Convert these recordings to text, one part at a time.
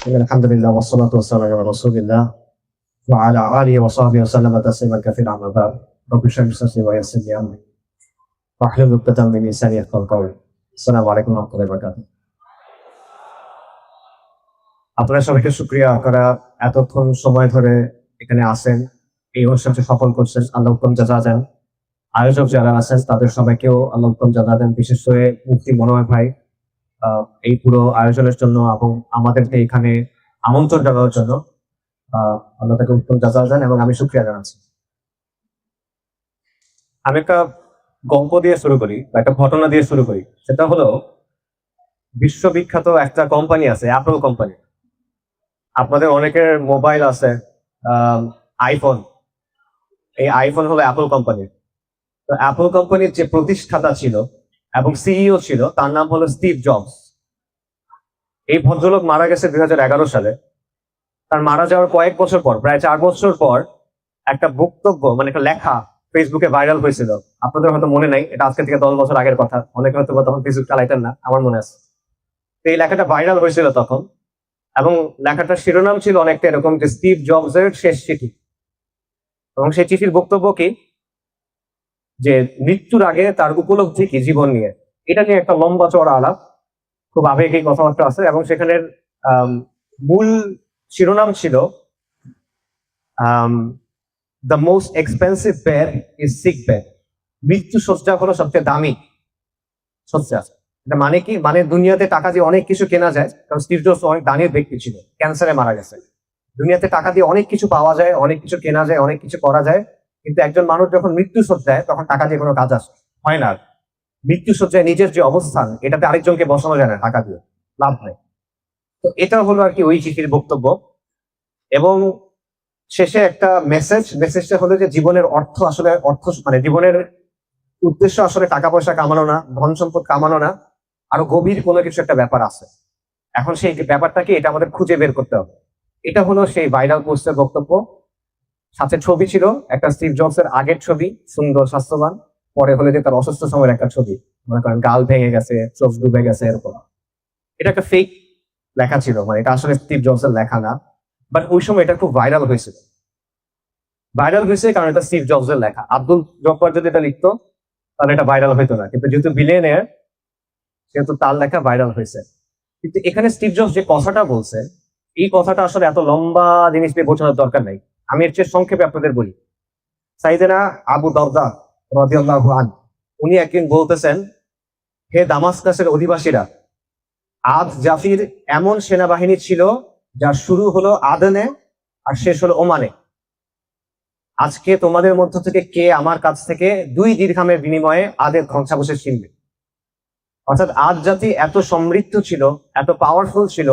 الحمد لله والصلاة والسلام على رسول الله وعلى آله وصحبه وسلم تسليما كثيرا أما بعد رب اشرح لي صدري ويسر لي أمري واحلل عقدة من لساني يفقهوا قولي السلام عليكم ورحمة الله وبركاته আপনারা সবাইকে শুকরিয়া করা এতক্ষণ সময় ধরে এখানে আসেন এই অনুষ্ঠানটি সফল করছেন আল্লাহ উত্তম জাযা দেন আয়োজক যারা আছেন তাদের সবাইকেও আল্লাহ উত্তম জাযা দেন বিশেষ করে মুফতি মনোহর ভাই এই পুরো আয়োজনের জন্য এবং আমাদেরকে এখানে আমন্ত্রণ জানানোর জন্য আল্লাহ তাকে উত্তম জাযা দেন এবং আমি শুকরিয়া জানাচ্ছি। আমি একটা গল্প দিয়ে শুরু করি বা একটা ঘটনা দিয়ে শুরু করি, সেটা হলো বিশ্ববিখ্যাত একটা কোম্পানি আছে অ্যাপল কোম্পানি। আপনাদের অনেকের মোবাইল আছে আইফোন, এই আইফোন হলো অ্যাপল কোম্পানির। তো অ্যাপল কোম্পানির যে প্রতিষ্ঠাতা ছিল এবং সিইও ছিল তার নাম হলো স্টিভ জবস। এই ভদ্রলোক মারা গেছে 2011 সালে। তার মারা যাওয়ার কয়েক বছর পর, প্রায় 4 বছর পর, একটা বক্তব্য মানে একটা লেখা ফেসবুকে ভাইরাল হয়েছিল। আপনাদের হয়তো মনে নাই, এটা আজকে থেকে 10 বছর আগের কথা, অনেকে হয়তো তখন ফেসবুক চালাইতেন না, আমার মনে আছে। তো এই লেখাটা ভাইরাল হয়েছিল তখন, এবং লেখাটার শিরোনাম ছিল অনেকটা এরকম যে স্টিভ জবস এর শেষ চিঠি। এবং সেই চিঠির বক্তব্য কি, যে মৃত্যুর আগে তার উপলব্ধি কি জীবন নিয়ে, এটা নিয়ে একটা লম্বা চড়া আলাপ, খুব আবেগিক কথাবার্তা আছে। এবং সেখানের মূল শিরোনাম ছিল the most expensive bed is sick bed. মৃত্যু শয্যা হলো সবচেয়ে দামি শয্যা। এটা মানে কি, মানে দুনিয়াতে টাকা দিয়ে অনেক কিছু কেনা যায়, কারণ স্টিভ জবস অনেক দানের ব্যক্তি ছিল, ক্যান্সারে মারা গেছে। দুনিয়াতে টাকা দিয়ে অনেক কিছু পাওয়া যায়, অনেক কিছু কেনা যায়, অনেক কিছু করা যায়, কিন্তু একজন মানুষ যখন মৃত্যু শয্যায় তখন টাকা দিয়ে কোনো কাজ আসে হয় না। মৃত্যু শয্যায় নিজের যে অবস্থান, এটাতে আরেকজনকে বসানো যায় না, টাকা দিয়ে লাভ নেই। তো এটা হলো আর কি ওই চিঠির বক্তব্য। এবং শেষে একটা মেসেজটা হলো যে জীবনের অর্থ আসলে মানে জীবনের উদ্দেশ্য আসলে টাকা পয়সা কামানো না, ধন সম্পদ কামানো না, আরো গভীর কোনো কিছু একটা ব্যাপার আছে। এখন সেই ব্যাপারটা কি, এটা আমাদের খুঁজে বের করতে হবে। এটা হলো সেই ভাইরাল পোস্টের বক্তব্য। সাথে ছবি ছিল একটা স্টিভ জবস এর আগের ছবি, সুন্দর স্বাস্থ্যবান, পরে হলে যে তার অসুস্থ সময়ের একটা ছবি, মনে করেন গাল ভেঙে গেছে, চোখ ডুবে গেছে, এরকম। এটা একটা ফেক লেখা ছিল, মানে এটা আসলে স্টিভ জবস এর লেখা না। বাট ওই সময় এটা খুব ভাইরাল হয়েছিল কারণ এটা স্টিভ জবস এর লেখা। আব্দুল জব্বার যদি এটা লিখতো তাহলে এটা ভাইরাল হইতো না, কিন্তু যেহেতু বিলিয়নিয়ার সেহেতু তার লেখা ভাইরাল হয়েছে। কিন্তু এখানে স্টিভ জবস যে কথাটা বলছে, এই কথাটা আসলে এত লম্বা জিনিস দিয়ে বোঝানোর দরকার নাই। আমি এর চেয়ে সংক্ষেপে আপনাদের বলি। সাইয়েদনা আবু দারদা রাদিয়াল্লাহু আনহু উনি একদিন বলতেছেন, হে দামাস্কাসের অধিবাসীরা, আদ জাফির এমন সেনাবাহিনী ছিল যার শুরু হলো আদনে আর শেষ হলো ওমানে। আজকে তোমাদের মধ্য থেকে কে আমার কাছ থেকে 2 দিরহামের বিনিময়ে আদের ধ্বংসাবশেষ কিনবে? অর্থাৎ আদ জাতি এত সমৃদ্ধ ছিল, এত পাওয়ারফুল ছিল,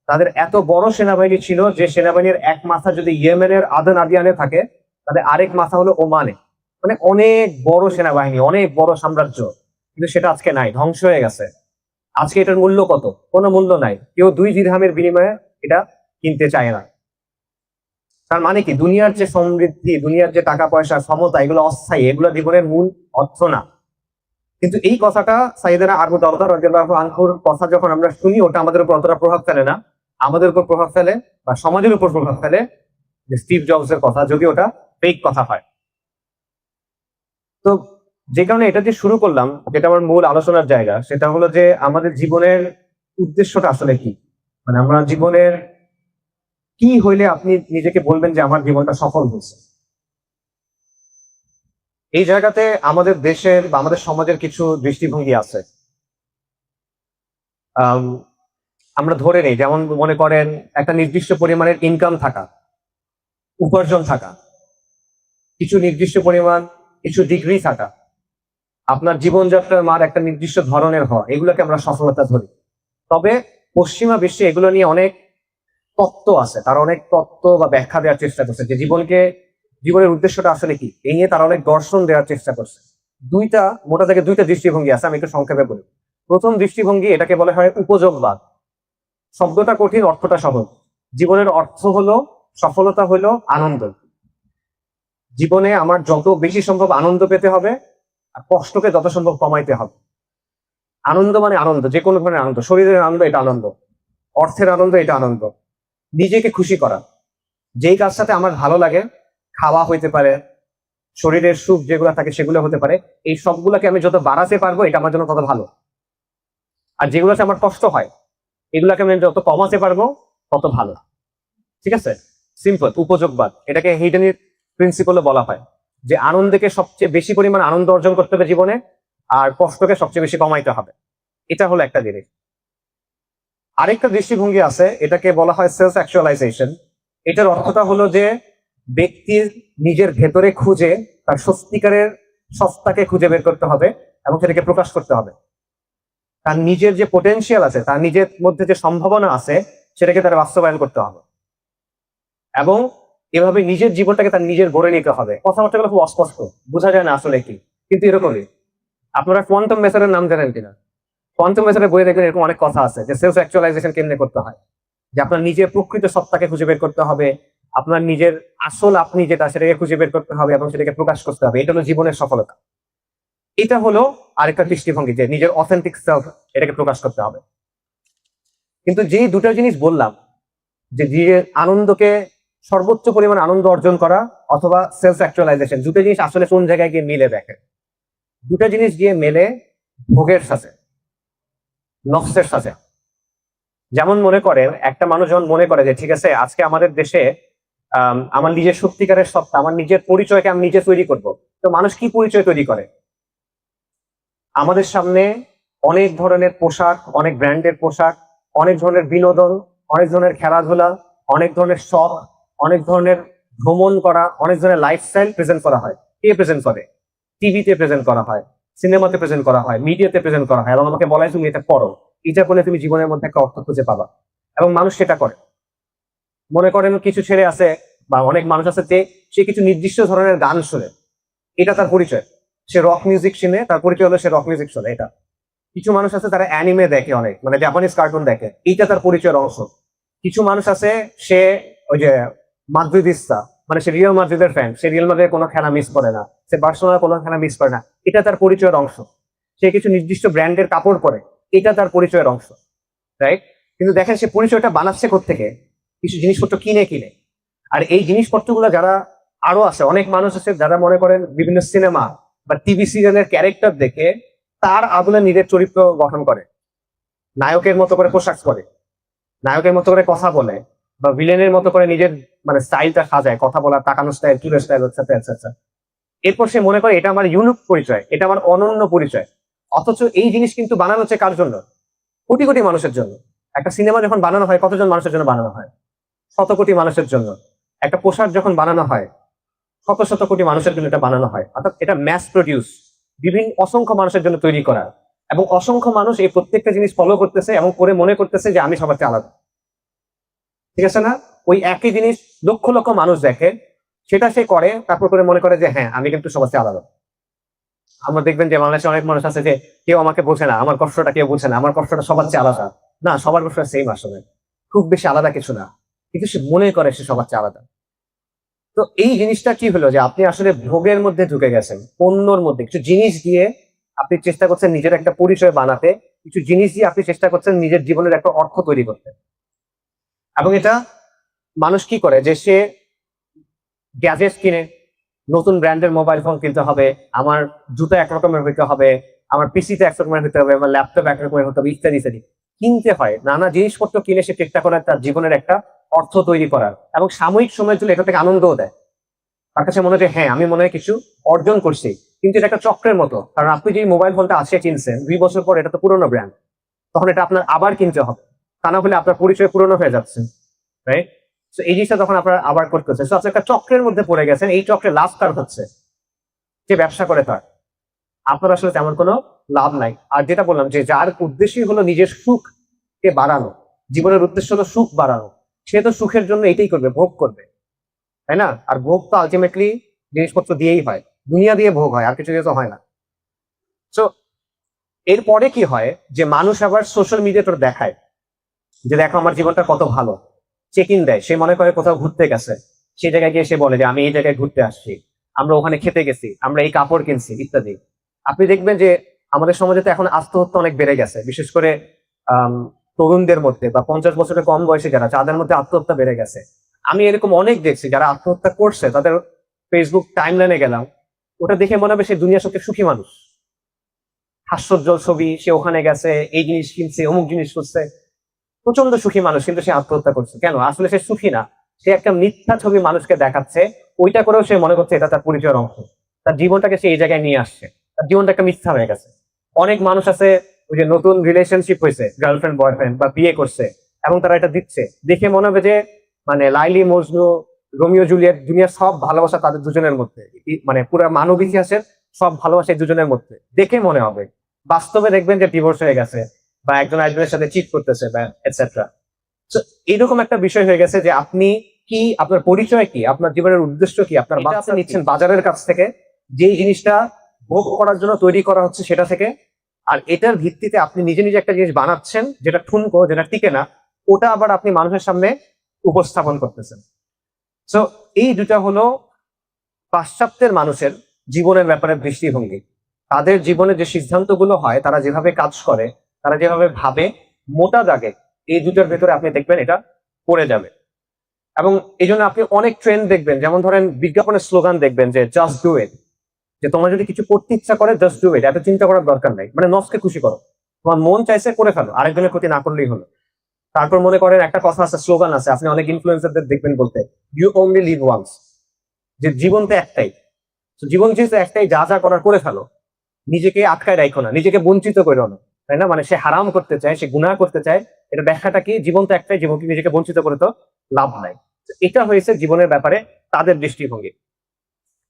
তাদের এত বড় সেনাবাহিনী ছিল যে সেনাবাহিনীর এক মাথা যদি ইয়েমেনের আদন আদিয়ানে থাকে, তাদের আরেক মাথা হলো ওমানে। মানে অনেক বড় সেনাবাহিনী, অনেক বড় সাম্রাজ্য, কিন্তু সেটা আজকে নাই, ধ্বংস হয়ে গেছে। আজকে এটার মূল্য কত? কোনো মূল্য নাই। কেউ 2 দিরহামের বিনিময়ে এটা কিনতে চায় না। তার মানে কি, দুনিয়ার যে সমৃদ্ধি, দুনিয়ার যে টাকা পয়সা, ক্ষমতা, এগুলো অস্থায়ী, এগুলো জীবনের মূল অর্থ না। কিন্তু এই কথাটা সাইয়েদনা আবু দারদা রাদিয়াল্লাহু আনহুর কথা যখন আমরা শুনি, ওটা আমাদের উপর অতটা প্রভাব ফেলে না। আমাদের উপর প্রভাব ফেলে বা সমাজের উপর প্রভাব ফেলে যে স্টিভ জবস এর কথা, যদি ওটা ফেক কথা হয়। তো যে কারণে এটা দিয়ে শুরু করলাম, যেটা আমার মূল আলোচনার জায়গা, সেটা হলো যে আমাদের জীবনের উদ্দেশ্যটা আসলে কি। মানে আমরা জীবনের কি হইলে আপনি নিজেকে বলবেন যে আমার জীবনটা সফল হয়েছে। এই জায়গাতে আমাদের দেশের বা আমাদের সমাজের কিছু দৃষ্টিভঙ্গি আছে। আমরা ধরে নেই, যেমন মনে করেন একটা নির্দিষ্ট পরিমাণের ইনকাম থাকা, উপার্জন থাকা, কিছু নির্দিষ্ট পরিমাণ, কিছু ডিগ্রি থাকা, আপনার জীবনযাত্রার মান একটা নির্দিষ্ট ধরনের হওয়া, এগুলোকে আমরা সফলতা ধরি। তবে পশ্চিমা বিশ্বে এগুলো নিয়ে অনেক তত্ত্ব আছে, তারা অনেক তত্ত্ব বা ব্যাখ্যা দেওয়ার চেষ্টা করছে যে জীবনের উদ্দেশ্যটা আসলে কি, এই নিয়ে তারা অনেক দর্শন দেওয়ার চেষ্টা করছে। মোটা থেকে দুইটা দৃষ্টিভঙ্গি আছে, আমি একটু সংক্ষেপে বলি। প্রথম দৃষ্টিভঙ্গি, এটাকে বলা হয় উপযোগবাদ। শব্দটা কঠিন, অর্থটা সহজ। জীবনের অর্থ হলো, সফলতা হলো আনন্দ। জীবনে আমার যত বেশি সম্ভব আনন্দ পেতে হবে, আর কষ্টকে যত সম্ভব কমাইতে হবে। আনন্দ মানে আনন্দ, যে কোনো ধরনের আনন্দ, শরীরের আনন্দ এটা আনন্দ, অর্থের আনন্দ এটা আনন্দ, নিজেকে খুশি করা, যেই কাজটাতে আমার ভালো লাগে, খাওয়া হইতে পারে, শরীরের সুখ যেগুলো থাকে সেগুলো হতে পারে, এই সবগুলোকে আমি যত বাড়াতে পারবো এটা আমার জন্য তত ভালো। আর যেগুলোতে আমার কষ্ট হয় এগুলাকে আমি যত কমাতে পারবো তত ভালো। ঠিক আছে, সিম্পল উপযোগবাদ, এটাকে হিডেনির প্রিন্সিপালও বলা হয়, যে আনন্দকে সবচেয়ে বেশি পরিমাণ আনন্দ অর্জন করতে হবে জীবনে, আর কষ্টকে সবচেয়ে বেশি কমাইতে হবে। এটা হলো একটা জিনিস। আরেকটা দৃষ্টিভঙ্গি আছে, এটাকে বলা হয় সেলফ অ্যাকচুয়ালাইজেশন। এটার অর্থটা হলো যে ব্যক্তির নিজের ভেতরে খুঁজে তার সত্যিকারের সত্তাকে খুঁজে বের করতে হবে এবং সেটাকে প্রকাশ করতে হবে। তার নিজের যে পোটেনশিয়াল আছে, তার নিজের মধ্যে যে সম্ভাবনা আছে, সেটাকে তার বাস্তবায়ন করতে হবে এবং এভাবে নিজের জীবনটাকে তার নিজের গড়ে নিতে হবে। কথাবার্তাগুলো খুব অস্পষ্ট, বোঝা যায় না আসলে কি, কিন্তু এরকমই। আপনারা কোয়ান্টাম মেথডের নাম জানেন কিনা? কোয়ান্টাম মেথডের বইয়ে দেখবেন এরকম অনেক কথা আছে যে সেলফ অ্যাকচুয়ালাইজেশন কেমনে করতে হয়, যে আপনার নিজের প্রকৃত সত্তাকে খুঁজে বের করতে হবে, আপনার নিজের আসল আপনি যেটা সেটাকে খুঁজে বের করতে হবে এবং সেটাকে প্রকাশ করতে হবে। এটা হলো জীবনের সফলতা। এটা হলো আরেকটা দৃষ্টিভঙ্গি, যে নিজের অথেন্টিক সেলফ এটাকে প্রকাশ করতে হবে। কিন্তু যেই দুটো জিনিস বললাম, যে নিজের আনন্দকে সর্বোচ্চ পরিমাণ আনন্দ অর্জন করা অথবা সেলফ অ্যাকচুয়ালাইজেশন, দুটো জিনিস আসলে কোন জায়গায় গিয়ে মিলে দেখে? দুটো জিনিস গিয়ে মেলে ভোগের সাথে, নফসের সাথে। যেমন মনে করেন একটা মানুষ যখন মনে করে যে ঠিক আছে আজকে আমাদের দেশে আমার নিজের সত্যিকারের সত্তা, আমার নিজের পরিচয়কে আমি নিজে তৈরি করব, তো মানুষ কি পরিচয় তৈরি করে? আমাদের সামনে অনেক ধরনের পোশাক, অনেক ব্র্যান্ডের পোশাক, অনেক ধরনের বিনোদন, অনেক ধরনের খেলাধুলা, অনেক ধরনের শখ, অনেক ধরনের ভ্রমণ করা, অনেক ধরনের লাইফস্টাইল প্রেজেন্ট করা হয়। কে প্রেজেন্ট করে? টিভিতে প্রেজেন্ট করা হয়, সিনেমাতে প্রেজেন্ট করা হয়, মিডিয়াতে প্রেজেন্ট করা হয়, এবং আমাকে বলা হয় তুমি এটা করো, এটা করলে তুমি জীবনের মধ্যে একটা অর্থ খুঁজে পাবা। এবং মানুষ সেটা করে। মনে করেন কিছু ছেলে আছে বা অনেক মানুষ আছে যে সে কিছু নির্দিষ্ট ধরনের গান শুনে, এটা তার পরিচয়। সে রক মিউজিক শুনে, তার পরিচয় হলো সে রক মিউজিক শুনে, এটা। কিছু মানুষ আছে তারা অ্যানিমে দেখে, অনেক মানে জাপানিজ কার্টুন দেখে, এইটা তার পরিচয়ের অংশ। কিছু মানুষ আছে সে ওই যে মাদ্রিদিস্তা, মানে সে রিয়াল মাদ্রিদের ফ্যান, সে রিয়াল মাদ্রিদের কোনো খেলা মিস করে না, সে বার্সেলোনার কোনো খেলা মিস করে না, এটা তার পরিচয়ের অংশ। সে কিছু নির্দিষ্ট ব্র্যান্ডের কাপড় পরে, এটা তার পরিচয়ের অংশ, রাইট? কিন্তু দেখেন সে পরিচয়টা বানাচ্ছে কোত্থেকে? কিছু জিনিসপত্র কিনে কিনে। আর এই জিনিসপত্রগুলো যারা আরো আছে, অনেক মানুষ আছে যারা মনে করেন বিভিন্ন সিনেমা বা টিভি সিরিয়ালের ক্যারেক্টার দেখে তার আদলে নিজের চরিত্র গঠন করে, নায়কের মতো করে পোশাক করে, নায়কের মতো করে কথা বলে, বা ভিলেনের মতো করে নিজের মানে স্টাইলটা সাজায়, কথা বলার, তাকানো স্টাইল, চুলের স্টাইল, এটসেট্রা। এরপর সে মনে করে এটা আমার ইউনিক পরিচয়, এটা আমার অনন্য পরিচয়। অথচ এই জিনিস কিন্তু বানানো হচ্ছে কার জন্য? কোটি কোটি মানুষের জন্য। একটা সিনেমা যখন বানানো হয় কতজন মানুষের জন্য বানানো হয়? শত কোটি মানুষের জন্য। একটা পোশাক যখন বানানো হয় শত শত কোটি মানুষের জন্য এটা বানানো হয়, অর্থাৎ এটা ম্যাস প্রডিউস, বিভিন্ন অসংখ্য মানুষের জন্য তৈরি করা। এবং অসংখ্য মানুষ এই প্রত্যেকটা জিনিস ফলো করতেছে এবং করে মনে করতেছে যে আমি সবার চেয়ে আলাদা। ঠিক আছে না? ওই একই জিনিস লক্ষ লক্ষ মানুষ দেখে, সেটা সে করে, তারপর করে মনে করে যে হ্যাঁ আমি কিন্তু সবার চেয়ে আলাদা। আমরা দেখবেন যে বাংলাদেশে অনেক মানুষ আছে যে কেউ আমাকে বোঝে না, আমার কষ্টটা কেউ বোঝে না, আমার কষ্টটা সবার চেয়ে আলাদা। না, সবার কষ্টটা সেম আসলে, খুব বেশি আলাদা কিছু না, কিন্তু সে মনে করে সে সবার চেয়ে আলাদা। তো এই জিনিসটা কি হলো, যে আপনি আসলে ভোগের মধ্যে ঢুকে গেছেন, পণ্যর মধ্যে কিছু জিনিস দিয়ে আপনি চেষ্টা করছেন নিজের একটা পরিচয় বানাতে, কিছু জিনিস দিয়ে আপনি চেষ্টা করছেন নিজের জীবনের একটা অর্থ তৈরি করতে। এবং এটা মানুষ কি করে, যে সে গ্যাজেটস কিনে, নতুন ব্র্যান্ডের মোবাইল ফোন কিনতে হবে, আমার জুতো একরকমের হইতে হবে, আমার পিসিতে একরকমের হতে হবে, আমার ল্যাপটপ একরকমের হতে হবে, ইত্যাদি ইত্যাদি কিনতে হয়। নানা জিনিসপত্র কিনে সে চেষ্টা করে তার জীবনের একটা অর্থ তৈরি করার, এবং সাময়িক সময়ের জন্য এটা থেকে আনন্দও দেয়। তার কাছে মনে হয় যে হ্যাঁ আমি মনে হয় কিছু অর্জন করছি। কিন্তু এটা একটা চক্রের মতো, কারণ আপনি যে মোবাইল ফোনটা আছে কিনছেন 2 বছর পর এটা তো পুরোনো ব্র্যান্ড, তখন এটা আপনার আবার কিনতে হবে, তা না হলে আপনার পরিচয় পুরোনো হয়ে যাচ্ছে, রাইট? তো এই জিনিসটা তখন আপনার আবার করতে হচ্ছে। আপনি একটা চক্রের মধ্যে পড়ে গেছেন, এই চক্রে লাভ কার হচ্ছে? যে ব্যবসা করে তার। আপনার আসলে তেমন কোনো লাভ নাই। আর যেটা বললাম যে যার উদ্দেশ্যই হলো নিজের সুখকে বাড়ানো, জীবনের উদ্দেশ্য হলো সুখ বাড়ানো, সে তো সুখের জন্য এটাই করবে, ভোগ করবে, তাই না? আর ভোগ তো আলটিমেটলি জিনিসপত্র দিয়েই হয়, দুনিয়া দিয়ে ভোগ হয়, আর কিছু দিয়ে তো হয় না। তো এরপরে কি হয়, যে মানুষ আবার সোশ্যাল মিডিয়াতে দেখায় যে দেখো আমার জীবনটা কত ভালো, চেক ইন দেয়, সে মনে করে কোথাও ঘুরতে গেছে, সেই জায়গায় গিয়ে সে বলে যে আমি এই জায়গায় ঘুরতে আসছি, আমরা ওখানে খেতে গেছি, আমরা এই কাপড় কিনছি, ইত্যাদি। আপনি দেখবেন যে আমাদের সমাজে তো এখন আত্মহত্যা অনেক বেড়ে গেছে, বিশেষ করে তরুণদের মধ্যে বা 50 বছরের কম বয়সী যারা, যাদের মধ্যে আত্মহত্যা বেড়ে গেছে। আমি এরকম অনেক দেখছি যারা আত্মহত্যা করছে, তাদের ফেসবুক টাইমলাইনে গেলাম, ওটা দেখে মনে হবে সে দুনিয়ার সবচেয়ে সুখী মানুষ। হাস্যোজ্জ্বল ছবি, সে ওখানে গেছে, এই জিনিস কিনছে, অমুক জিনিস করছে, প্রচন্ড সুখী মানুষ, কিন্তু সে আত্মহত্যা করছে কেন? আসলে সে সুখী না, সে একটা মিথ্যা ছবি মানুষকে দেখাচ্ছে, ওইটা করেও সে মনে করছে এটা তার পরিচয়ের অংশ। তার জীবনটাকে সে এই জায়গায় নিয়ে আসছে, তার জীবনটা একটা মিথ্যা হয়ে গেছে। অনেক মানুষ আছে, ওই যে নতুন রিলেশনশিপ হয়েছে, গার্লফ্রেন্ড বয়ফ্রেন্ড বা বিয়ে করছে, এবং তারা এটা দিচ্ছে, দেখে মনে হবে যে মানে লাইলি মজনু, রোমিও জুলিয়েট, দুনিয়ার সব ভালোবাসা তাদের দুজনের মধ্যে, মানে পুরো মানব ইতিহাসের সব ভালোবাসা এই দুজনের মধ্যে, দেখে মনে হবে। বাস্তবে দেখবেন যে ডিভোর্স হয়ে গেছে, বা একজন একজনের সাথে চিট করতেছে, বা এটসেট্রা। এইরকম একটা বিষয় হয়ে গেছে যে আপনি কি, আপনার পরিচয় কি, আপনার জীবনের উদ্দেশ্য কি, আপনার বাচ্চা নিচ্ছেন বাজারের কাছ থেকে, যে জিনিসটা ভোগ করার জন্য তৈরি করা হচ্ছে সেটা থেকে, আর এটার ভিত্তিতে আপনি নিজে নিজে একটা জিনিস বানাচ্ছেন যেটা ঠুনকো, যেটা টিকে না, ওটা আবার আপনি মানুষের সামনে উপস্থাপন করতেছেন। সো এই দুটা হলো পাশ্চাত্যের মানুষের জীবনের ব্যাপারে দৃষ্টিভঙ্গি। তাদের জীবনে যে সিদ্ধান্তগুলো হয়, তারা যেভাবে কাজ করে, তারা যেভাবে ভাবে, মোটা দাগে এই দুটার ভেতরে আপনি দেখবেন এটা পড়ে যাবে। এবং এই জন্য আপনি অনেক ট্রেন্ড দেখবেন, যেমন ধরেন বিজ্ঞাপনের স্লোগান দেখবেন যে জাস্ট ডু ইট, যে তোমার যদি কিছু করতে ইচ্ছা করে জাস্ট ডু ইট, এত চিন্তা করার দরকার নাই, মানে নফসকে খুশি করো, তোমার মন চাইছে করে ফেলো, আরেকজনের ক্ষতি না করলেই হলো। তারপর মনে করেন একটা কথা আছে, স্লোগান আছে, আপনি অনেক ইনফ্লুয়েন্সারদের দেখবেন বলতে, ইউ অনলি লিভ ওয়ান্স, যে জীবন তো একটাই। তো জীবন যেহেতু একটাই, যা যা করার করে ফেলো, নিজেকে আটকায় রাখো না, নিজেকে বঞ্চিত করো না, তাই না? মানে সে হারাম করতে চায়, সে গুনাহ করতে চায়, এটা ব্যাখ্যাটা কি? জীবন তো একটাই, জীবনকে নিজেকে বঞ্চিত করে তো লাভ নাই। তো এটা হয়েছে জীবনের ব্যাপারে তাদের দৃষ্টিভঙ্গি।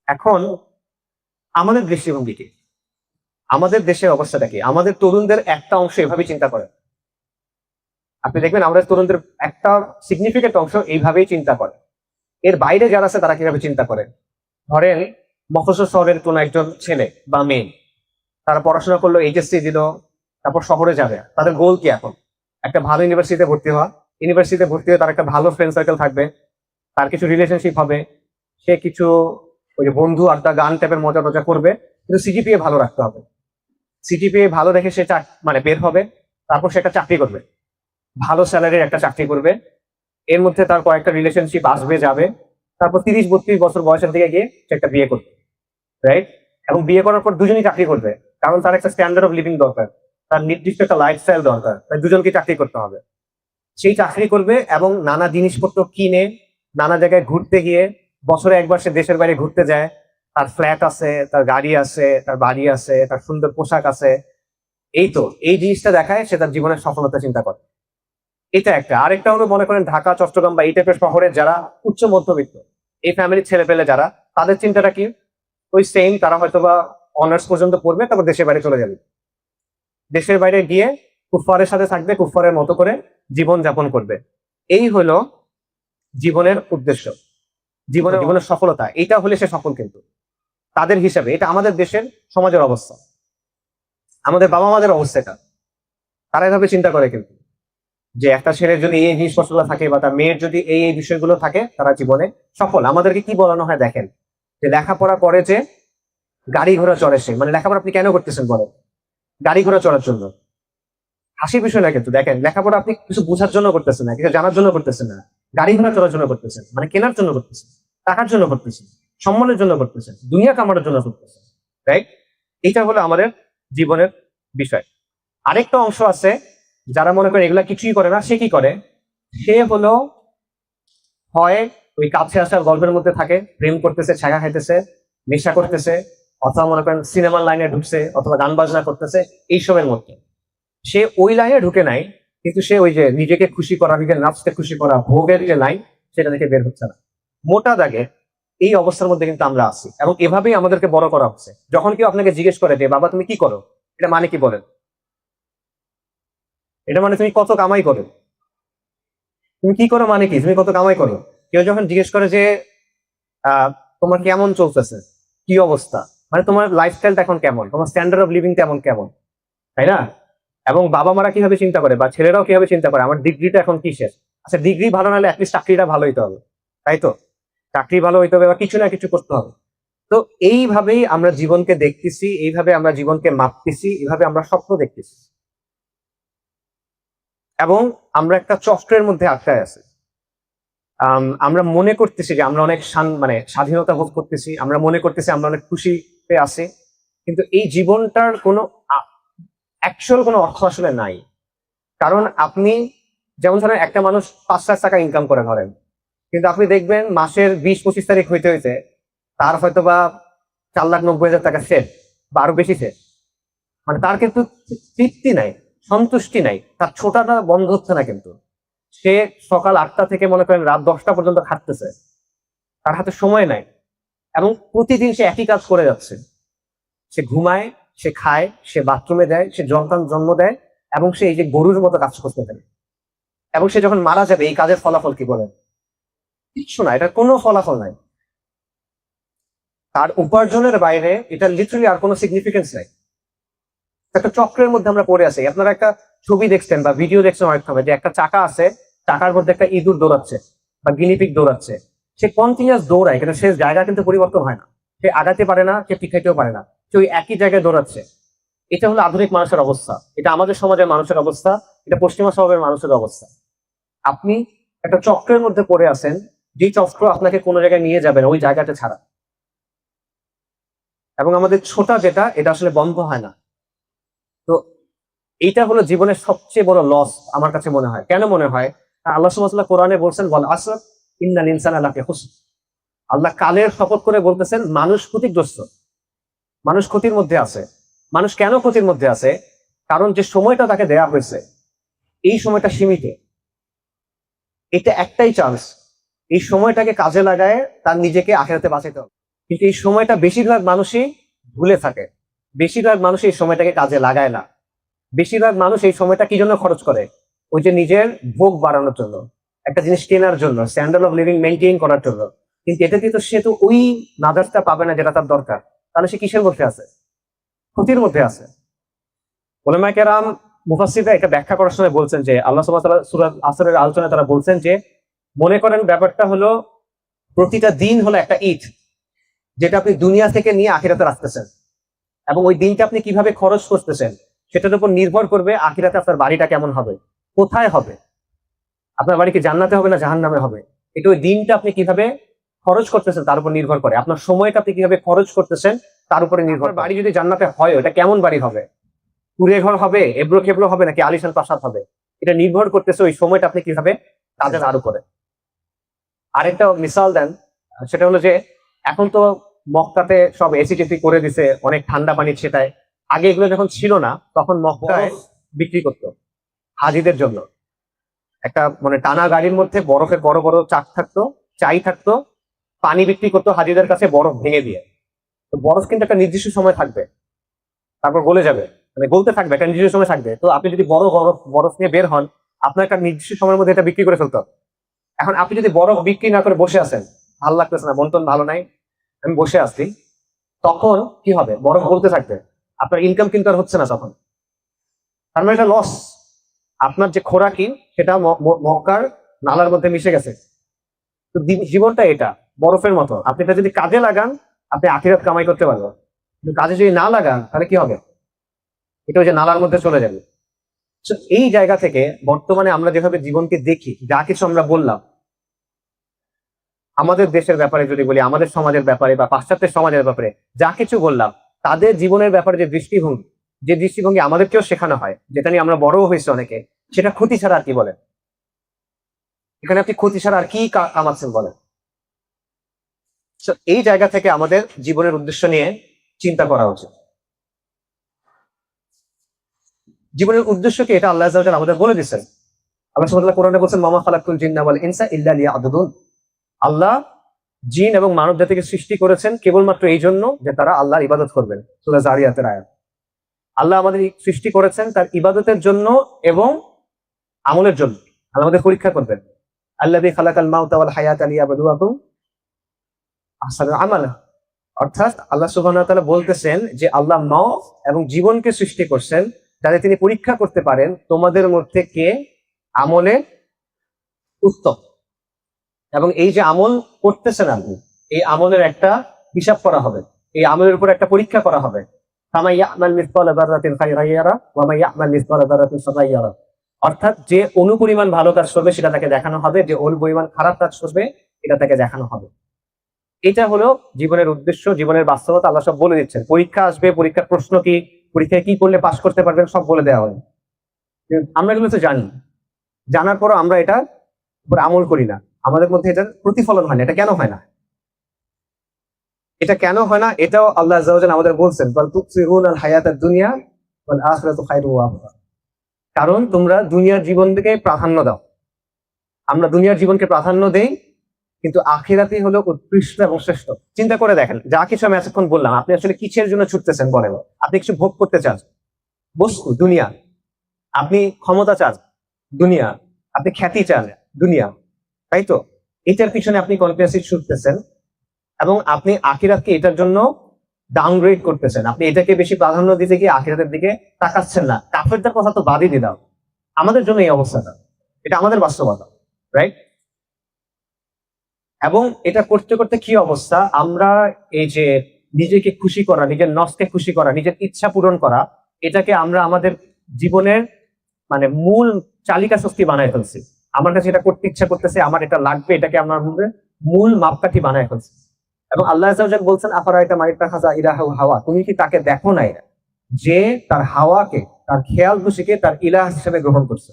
এখন আমাদের দৃষ্টিভঙ্গি কি? আমাদের দেশের অবস্থাটা কি? আমাদের তরুণদের একটা অংশ এভাবে চিন্তা করে, আপনি দেখবেন আমাদের তরুণদের একটা সিগনিফিকেন্ট অংশ এইভাবেই চিন্তা করে। এর বাইরে যারা আছে তারা কিভাবে চিন্তা করে? ধরেন মফস্বল শহরের কোন একজন ছেলে বা মেয়ে, তারা পড়াশোনা করলো, এইচএসসি দিল, তারপর শহরে যাবে, তাদের গোল কি এখন? একটা ভালো ইউনিভার্সিটিতে ভর্তি হওয়া। ইউনিভার্সিটিতে ভর্তি হয়ে তার একটা ভালো ফ্রেন্ড সার্কেল থাকবে, তার কিছু রিলেশনশিপ হবে, সে কিছু ওই যে বন্ধু আড্ডা গান টাইপের মজা টজা করবে, কিন্তু সিজিপিএ ভালো রাখতে হবে। সিজিপিএ ভালো রেখে সে মানে বের হবে, তারপর সে একটা চাকরি করবে, ভালো স্যালারির একটা চাকরি করবে, এর মধ্যে তার কয়েকটা রিলেশনশিপ আসবে যাবে, তারপর 30-32 বছর বয়সের দিকে গিয়ে সে একটা বিয়ে করবে, রাইট? এবং বিয়ে করার পর দুজনেই চাকরি করবে, কারণ তার একটা স্ট্যান্ডার্ড অফ লিভিং দরকার, তার নির্দিষ্ট একটা লাইফস্টাইল দরকার, তাই দুজনকে চাকরি করতে হবে। সেই চাকরি করবে এবং নানা জিনিসপত্র কিনে, নানা জায়গায় ঘুরতে গিয়ে, বছরে একবার সে দেশের বাইরে ঘুরতে যায়, তার ফ্ল্যাট আছে, তার গাড়ি আছে, তার বাড়ি আছে, তার সুন্দর পোশাক আছে। এই তো এই জিনিসটা দেখায় সে তার জীবনের সফলতা চিন্তা করে। এটা একটা। আরেকটা হলো মনে করেন ঢাকা, চট্টগ্রাম বা এই টাইপের শহরের যারা উচ্চ মধ্যবিত্ত, এই ফ্যামিলির ছেলে পেলে যারা, তাদের চিন্তাটা কি? ওই সেম, তারা হয়তোবা অনার্স পর্যন্ত পড়বে, তারপর দেশের বাইরে চলে যাবে, দেশের বাইরে গিয়ে কুফফারের সাথে থাকবে, কুফফারের মতো করে জীবন যাপন করবে। এই হলো জীবনের উদ্দেশ্য, জীবনের সফলতা, এটা হলে সে সফল। কিন্তু তাদের হিসাবে এটা আমাদের দেশের সমাজের অবস্থা, আমাদের বাবা মাদের অবস্থা এটা। তারা এভাবে চিন্তা করে কিন্তু, যে একটা ছেলের যদি এই জিনিসপত্রগুলো থাকে বা তার মেয়ের যদি এই এই বিষয়গুলো থাকে, তারা জীবনে সফল। আমাদেরকে কি বলানো হয় দেখেন, যে লেখাপড়া করে যে গাড়ি ঘোড়া চড়ে সে, মানে লেখাপড়া আপনি কেন করতেছেন বলেন? গাড়ি ঘোড়া চড়ার জন্য। হাসির বিষয় না কিন্তু, দেখেন লেখাপড়া আপনি কিছু বোঝার জন্য করতেছেন না, কিছু জানার জন্য করতেছেন না, গাড়ি ঘোড়া চড়ার জন্য করতেছেন, মানে কেনার জন্য করতেছেন, টাকার জন্য করতেছেন, সম্মানের জন্য করতেছেন, দুনিয়া কামানোর জন্য করতেছেন, রাইট? এটা হলো আমাদের জীবনের বিষয়। আরেকটা অংশ আছে যারা মনে করে এগুলা কিছুই করে না, সে কি করে? সে হলো হয় ওই কাছে আসার গল্পের মধ্যে থাকে, প্রেম করতেছে, ছাগা খাইতেছে, নেশা করতেছে, অথবা মনে করেন সিনেমার লাইনে ঢুকছে, অথবা গান বাজনা করতেছে, এইসবের মধ্যে। সে ওই লাইনে ঢুকে নাই, কিন্তু সে ওই যে নিজেকে খুশি করা, নিজের নাফসকে খুশি করা, ভোগের যে লাইন, সেটা থেকে বের হচ্ছে না। মোটা দাগে এই অবস্থার মধ্যে কিন্তু আমরা আছি, এবং এভাবেই আমাদেরকে বড় করা হচ্ছে। যখন কেউ আপনাকে জিজ্ঞেস করে যে বাবা তুমি কি করো, এটা মানে কি বলেন? এটা মানে তুমি কত কামাই করো। তুমি কি করো মানে কি? তুমি কত কামাই করো। কেউ যখন জিজ্ঞেস করে যে তোমার কেমন চলতেছে, কি অবস্থা, মানে তোমার লাইফস্টাইলটা এখন কেমন, তোমার স্ট্যান্ডার্ড অফ লিভিং কেমন কেমন, তাই না? এবং বাবা মারা কিভাবে চিন্তা করে, বা ছেলেরাও কিভাবে চিন্তা করে, আমার ডিগ্রিটা এখন কিসের? আচ্ছা, ডিগ্রি ভালো না হলে অ্যাটলিস্ট চাকরিটা ভালো হইতে হবে, তাই তো? চাকরি ভালো হইতে হবে বা কিছু না কিছু করতে হবে। তো এইভাবেই আমরা জীবনকে দেখতেছি, এইভাবে আমরা জীবনকে মাপতেছি, এইভাবে আমরা স্বপ্ন দেখতেছি। এবং আমরা একটা চক্রের মধ্যে আটকায় আছি। আমরা মনে করতেছি যে আমরা অনেক মানে স্বাধীনতা ভোগ করতেছি, আমরা মনে করতেছি আমরা অনেক খুশিতে আছি, কিন্তু এই জীবনটার কোনো অ্যাকচুয়াল কোনো অর্থ আসলে নাই। কারণ আপনি যেমন ধরেন একটা মানুষ 5 লাখ টাকা ইনকাম করে ধরেন, কিন্তু আপনি দেখবেন মাসের 20-25 তারিখ হইতে হইতে তার হয়তো বা 4,90,000 টাকা শেষ বা আরো বেশি শেষ। মানে তার কিন্তু তৃপ্তি নাই, সন্তুষ্টি নাই, তার ছোটাটা বন্ধ হচ্ছে না। কিন্তু সে সকাল 8টা থেকে মনে করেন রাত 10টা পর্যন্ত খাটতেছে, তার হাতে সময় নাই, এবং প্রতিদিন সে একই কাজ করে যাচ্ছে। সে ঘুমায়, সে খায়, সে বাথরুমে দেয়, সে সন্তান জন্ম দেয়, এবং সে এই যে গরুর মতো কাজ করতে থাকে। এবং সে যখন মারা যাবে এই কাজের ফলাফল কি বলেন? কিচ্ছু না, এটা কোনো ফলাফল নাই। তার উপার্জনের বাইরে এটা লিটারালি আর কোনো সিগনিফিকেন্স নাই। একটা চক্রের মধ্যে আমরা পড়ে আছি। আপনারা একটা ছবি দেখছেন বা ভিডিও দেখছেন অনেক সময়, যে একটা চাকা আছে, চাকার মধ্যে একটা ইঁদুর দৌড়াচ্ছে বা গিনিপিগ দৌড়াচ্ছে। সে কন্টিনিউয়াস দৌড়ায়, কিন্তু সে জায়গা কিন্তু পরিবর্তন হয় না, সে আগাতে পারে না, সে টিকাইতেও পারে না, সে ওই একই জায়গায় দৌড়াচ্ছে। এটা হলো আধুনিক মানুষের অবস্থা, এটা আমাদের সমাজের মানুষের অবস্থা, এটা পশ্চিমা স্বভাবের মানুষের অবস্থা। আপনি একটা চক্রের মধ্যে পড়ে আছেন, যে চক্র আপনাকে কোনো জায়গায় নিয়ে যাবে না ওই জায়গাটা ছাড়া। এবং আমাদের ছোটা যেটা, এটা আসলে বন্ধ হয় না। তো এইটা হলো জীবনের সবচেয়ে বড় লস আমার কাছে মনে হয়। কেন মনে হয়? আল্লাহ সুবহানাহু ওয়া তাআলা কোরআনে বলছেন, বল আসর ইন্নাল ইনসানা লাফি খুসর। আল্লাহ কালের শপথ করে বলতেছেন মানুষ ক্ষতিগ্রস্ত, মানুষ ক্ষতির মধ্যে আছে। মানুষ কেন ক্ষতির মধ্যে আছে? কারণ যে সময়টা তাকে দেয়া হয়েছে এই সময়টা সীমিত। এটা একটাই চান্স, এই সময়টাকে কাজে লাগায় তার নিজেকে আখিরাতে বাঁচাতে হবে। কিন্তু এই সময়টা বেশিরভাগ মানুষই ভুলে থাকে, বেশিরভাগ মানুষ এই সময়টাকে কাজে লাগায় না। বেশিরভাগ মানুষ এই সময়টা কি জন্য খরচ করে? ওই যে নিজের ভোগ বাড়ানোর জন্য, একটা জিনিস কেনার জন্য, স্ট্যান্ডার্ড অফ লিভিং মেনটেন করার জন্য। কিন্তু এটা দিয়ে তো সে তো ওই নাজারটা পাবে না যেটা তার দরকার। তাহলে সে কিসের মধ্যে আছে? ক্ষতির মধ্যে আছে। উলামায়ে কেরাম মুফাসসিররা এটা ব্যাখ্যা করার সময় বলছেন যে আল্লাহ সুবহানাহু ওয়া তাআলা সূরা আসরের আলোচনায় তারা বলছেন যে, মনে করেন ব্যাপারটা হলো প্রতিটা দিন হলো একটা ঈদ, যেটা আপনি দুনিয়া থেকে নিয়ে আখিরাতে রাখতেছেন, এবং ওই দিনটা আপনি কিভাবে খরচ করতেছেন সেটার উপর নির্ভর করবে আখিরাতে আপনার বাড়িটা কেমন হবে, কোথায় হবে। আপনার বাড়ি কি জান্নাতে হবে না জাহান্নামে হবে, এটা ওই দিনটা আপনি কিভাবে খরচ করতেছেন তার উপর নির্ভর করে। আপনার সময়টা আপনি কিভাবে খরচ করতেছেন তার উপরে নির্ভর। বাড়ি যদি জান্নাতে হয় ওটা কেমন বাড়ি হবে? কুড়ে ঘর হবে, এবড়ো খেবড়ো হবে, নাকি আলিশান প্রাসাদ হবে? এটা নির্ভর করতেছে ওই সময়টা আপনি কিভাবে কাজে তার উপরে। আরেকটা মিসাল দেন, সেটা হলো যে এখন তো মক্কাতে সব এসি টেসি করে দিছে, অনেক ঠান্ডা পানি সেটায়। আগে এগুলো যখন ছিল না তখন মক্কায় বিক্রি করতো হাজিদের জন্য। একটা মানে টানা গাড়ির মধ্যে বরফের বড় বড় চাক থাকতো, চাই থাকতো, পানি বিক্রি করতো হাজিদের কাছে বরফ ভেঙে দিয়ে। তো বরফ কিন্তু একটা নির্দিষ্ট সময় থাকবে, তারপর গলে যাবে, মানে গলতে থাকবে, একটা নির্দিষ্ট সময় থাকবে। তো আপনি যদি বড় বরফ বরফ নিয়ে বের হন, আপনার একটা নির্দিষ্ট সময়ের মধ্যে এটা বিক্রি করে ফেলতে হবে। এখন আপনি যদি বরফ বিক্রি না করে বসে আছেন, ভালো লাগতেছে না, মন টন ভালো নাই, আমি বসে আছি, তখন কি হবে? বরফ গলতে থাকবে, আপনার ইনকাম কিন্তু আর হচ্ছে না তখন। তার মানে এটা লস। আপনার যে খোরাকি সেটা মক্কার নালার মধ্যে মিশে গেছে। তো জীবনটা এটা বরফের মতো, আপনি এটা যদি কাজে লাগান আপনি আখিরাত কামাই করতে পারবেন, কিন্তু কাজে যদি না লাগান তাহলে কি হবে? এটা ওই যে নালার মধ্যে চলে যাবে। So, এই জায়গা থেকে বর্তমানে আমরা যেভাবে জীবনকে দেখি, যা কিছু আমরা বললাম আমাদের দেশের ব্যাপারে যদি বলি, আমাদের সমাজের ব্যাপারে বা পাশ্চাত্যের সমাজের ব্যাপারে যা কিছু বললাম, তাদের জীবনের ব্যাপারে যে দৃষ্টিভঙ্গি আমাদেরকেও শেখানো হয়, যেটা নিয়ে আমরা বড়ও হয়েছি অনেকে, সেটা ক্ষতি ছাড়া আর কি বলেন? এখানে আপনি ক্ষতি ছাড়া আর কি কামাচ্ছেন বলেন? এই জায়গা থেকে আমাদের জীবনের উদ্দেশ্য নিয়ে চিন্তা করা উচিত। জীবনের উদ্দেশ্য কি এটা আল্লাহ আযজা ওয়া জাল্লা আমাদের বলে দিচ্ছেন। আল্লাহ সুবহানাহু ওয়া তাআলা কোরআনে বলেছেন, মামা খালাকুল জিন্না ওয়াল ইনসা ইল্লা লিয়াবুদুন। আল্লাহ জিন এবং মানব জাতিকে সৃষ্টি করেছেন কেবলমাত্র এই জন্য যে তারা আল্লাহর ইবাদত করবেন। সূরা যারিয়াতের আয়াত। আল্লাহ আমাদের সৃষ্টি করেছেন তার ইবাদতের জন্য এবং আমলের জন্য। আল্লাহ আমাদের পরীক্ষা করবেন। আল্লাযী খালাকাল মাউতা ওয়াল হায়াতা লিয়াবলুয়াকুম আহসানু আমালা। অর্থাৎ আল্লাহ সুবহানাহু ওয়া তাআলা বলতেছেন যে আল্লাহ মাউত এবং জীবনকে সৃষ্টি করছেন যাতে তিনি পরীক্ষা করতে পারেন তোমাদের মধ্যে কে আমলে উত্তম। এবং এই যে আমল করতেছেন আপনি, এই আমলের একটা হিসাব করা হবে, এই আমলের উপর একটা পরীক্ষা করা হবে। ফামান ইয়ামাল মিসকালা যাররাতিন খায়রান ইয়ারা ওয়া মান ইয়ামাল মিসকালা যাররাতিন শাররান ইয়ারা। অর্থাৎ যে অনুপরিমাণ ভালো কাজ করবে সেটা তাকে দেখানো হবে, যে অনুপরিমাণ খারাপ কাজ করবে এটা তাকে দেখানো হবে। এটা হলো জীবনের উদ্দেশ্য, জীবনের বাস্তবতা। আল্লাহ সব বলে দিচ্ছেন। পরীক্ষা আসবে, পরীক্ষার প্রশ্ন কি, পরীক্ষায় কি করলে পাশ করতে পারবেন সব বলে দেওয়া হবে। আমরা এগুলো তো জানি, জানার পরও আমরা এটা উপর আমল করি না, আমাদের মধ্যে এটার প্রতিফলন হয় না। এটা কেন হয় না? এটা কেন হয় না এটাও আল্লাহ আযজা ওয়া জাল্লা আমাদের বলছেন, বাল তুসিরুনাল হায়াতাদ দুনিয়া ওয়াল আখিরাতু খায়রুন ওয়া আবকা। কারণ তোমরা দুনিয়ার জীবনকে প্রাধান্য দাও। আমরা দুনিয়ার জীবনকে প্রাধান্য দেই, কিন্তু আখিরাতই হলো উৎকৃষ্ট এবং শ্রেষ্ঠ। চিন্তা করে দেখেন, যা কিছু আমি এতক্ষণ বললাম, আপনি আসলে কিসের জন্য ছুটতেছেন বলেন? আপনি কিছু ভোগ করতে চান, বস্তু দুনিয়া। আপনি ক্ষমতা চান, দুনিয়া। আপনি খ্যাতি চান, দুনিয়া। তাই তো? এটার পিছনে আপনি কন্টিনিউয়াসলি ছুটতেছেন এবং আপনি আখিরাতকে এটার জন্য ডাউনগ্রেড করতেছেন। আপনি এটাকে বেশি প্রাধান্য দিতে গিয়ে আখিরাতের দিকে তাকাচ্ছেন না। কাফেরদের কথা তো বাদই দিয়ে দাও, আমাদের জন্য এই অবস্থাটা, এটা আমাদের বাস্তবতা, রাইট? এবং এটা করতে করতে কি অবস্থা, আমরা এই যে নিজেকে খুশি করা, নিজের নফসকে খুশি করা, নিজের ইচ্ছা পূরণ করা, এটাকে আমরা আমাদের জীবনের মানে মূল চালিকা শক্তি বানায় ফেলছি। আমার কাছে এটা করতে ইচ্ছা করতেছে, আমার এটা লাগবে, এটাকে আমার মধ্যে মূল মাপকাঠি বানায় ফেলছি। এবং আল্লাহ আযজা ওয়া জাল্লা বলছেন, আফারাইতা মাইতা খাজা ইলাহু হাওয়া, তুমি কি তাকে দেখো নাই যে তার হাওয়াকে, তার খেয়াল খুশিকে তার ইলাহ হিসেবে গ্রহণ করছে।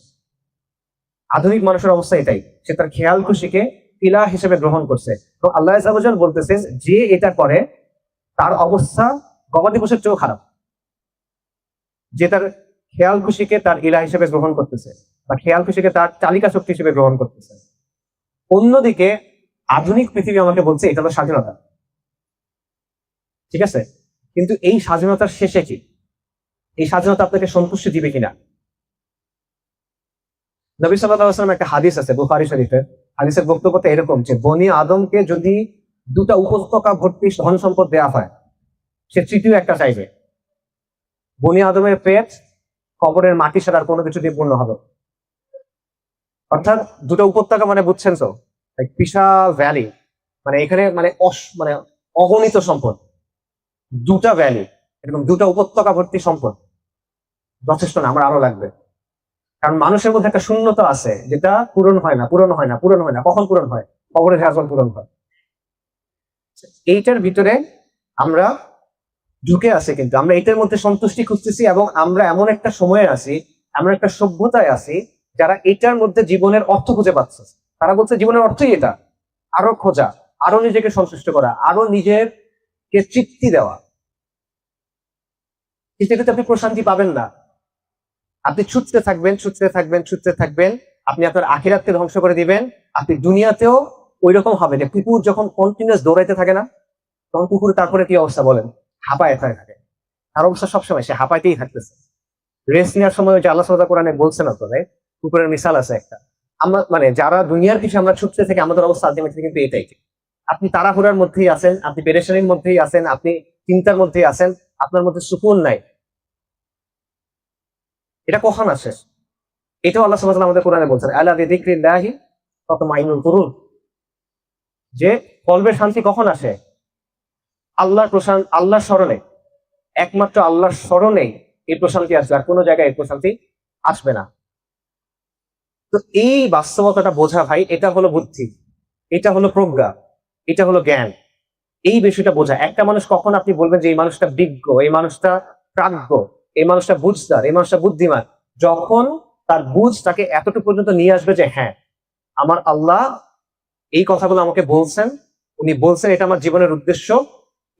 আধুনিক মানুষের অবস্থা এটাই, সে তার খেয়াল খুশিকে ইলাহ হিসেবে গ্রহণ করছে। তো আল্লাহ আযজা ওয়া জাল্লা বলতেছেন, যে এটা করে তার অবস্থা গবাদি পশুর চেয়েও খারাপ। যে তার খেয়াল খুশিকে তার ইলাহ হিসেবে গ্রহণ করতেছে, বা খেয়াল খুশিকে তার চালিকা শক্তি হিসেবে গ্রহণ করতেছে। অন্যদিকে আধুনিক পৃথিবী আমাকে বলছে এটা হলো স্বাধীনতা, ঠিক আছে? কিন্তু এই স্বাধীনতার শেষে কি? এই স্বাধীনতা আপনাকে সন্তুষ্টি দিবে কিনা? নবী সাল্লাল্লাহু আলাইহি ওয়াসাল্লাম একটা হাদিস আছে বুখারী শরীফের। হাদিসের বক্তব্যটা এরকম যে বনি আদমকে যদি দুটা উপত্যকা ভর্তি ধন সম্পদ দেওয়া হয়, সে তৃতীয় একটা চাইবে। বনি আদমের পেট কবরের মাটি ছাড়া আর কোনো কিছু দিয়ে পূর্ণ হবে। অর্থাৎ দুটো উপত্যকা মানে বুঝছেন তো, বিশাল ভ্যালি, মানে এখানে মানে মানে অগণিত সম্পদ, দুটা ভ্যালি, এরকম দুটা উপত্যকা ভর্তি সম্পদ যথেষ্ট না, আমার আরো লাগবে। কারণ মানুষের মধ্যে একটা শূন্যতা আছে যেটা পূরণ হয় না, পূরণ হয় না, পূরণ হয় না। কখন পূরণ হয়? কবরে যখন পূরণ হয়। এইটার ভিতরে আমরা ঢুকে আছি, কিন্তু আমরা এটার মধ্যে সন্তুষ্টি খুঁজতেছি, এবং আমরা এমন একটা সময়ে আছি, এমন একটা সভ্যতায় আছি যারা এটার মধ্যে জীবনের অর্থ খুঁজে পাচ্ছে। তারা বলছে জীবনের অর্থই এটা, আরো খোঁজা, আরো নিজেকে সন্তুষ্ট করা, আরো নিজেরকে তৃপ্তি দেওয়া। কিন্তু আপনি প্রশান্তি পাবেন না। আপনি ছুটতে থাকবেন, ছুটতে থাকবেন, ছুটতে থাকবেন, আপনি আপনার আখিরাতকে ধ্বংস করে দিবেন। আপনি দুনিয়াতেও ওই রকম হবে যে কুকুর যখন কন্টিনিউয়াস দৌড়াইতে থাকে না, তখন কুকুর তারপরে কি অবস্থা বলেন? হাঁপায় থাকে। তার অবস্থা সবসময় সে হাঁপাইতেই থাকতেছে। রেস্ট নেওয়ার সময় যে আল্লাহ সুবহানাহু ওয়া তাআলা কোরআনে বলছেন না তো, কুকুরের মিসাল আছে একটা। আমরা মানে যারা দুনিয়ার পিছনে আমরা ছুটতে থাকি, আমাদের অবস্থা আলটিমেটলি কিন্তু এটাই। আপনি তাড়াহুড়ার মধ্যেই আছেন, আপনি পেরেশানির মধ্যেই আছেন, আপনি চিন্তার মধ্যেই আছেন, আপনার মধ্যে সুকুন নাই। এটা কখন আসে? এটাও আল্লাহ সুবহানাহু ওয়া তাআলা আমাদের কোরআনে বলছেন, আলা বিযিকরিল্লাহি তাতমাইন্নুল কুলুব, যে কলবের শান্তি কখন আসে? আল্লাহর স্মরণে, একমাত্র আল্লাহর স্মরণেই এই প্রশান্তি আসবে, আর কোনো জায়গায় এই প্রশান্তি আসবে না। তো এই বাস্তবতাটা বোঝা ভাই, এটা হলো বুদ্ধি, এটা হলো প্রজ্ঞা, এটা হলো জ্ঞান। এই বিষয়টা বোঝা। একটা মানুষ কখন আপনি বলবেন যে এই মানুষটা বিজ্ঞ, এই মানুষটা প্রাজ্ঞ, এই মানুষটা বুঝদার, এই মানুষটা বুদ্ধিমান, যখন তার বুঝ তাকে এতটুকু পর্যন্ত নিয়ে আসবে যে হ্যাঁ, আমার আল্লাহ এই কথাগুলো আমাকে বলছেন, উনি বলছেন এটা আমার জীবনের উদ্দেশ্য,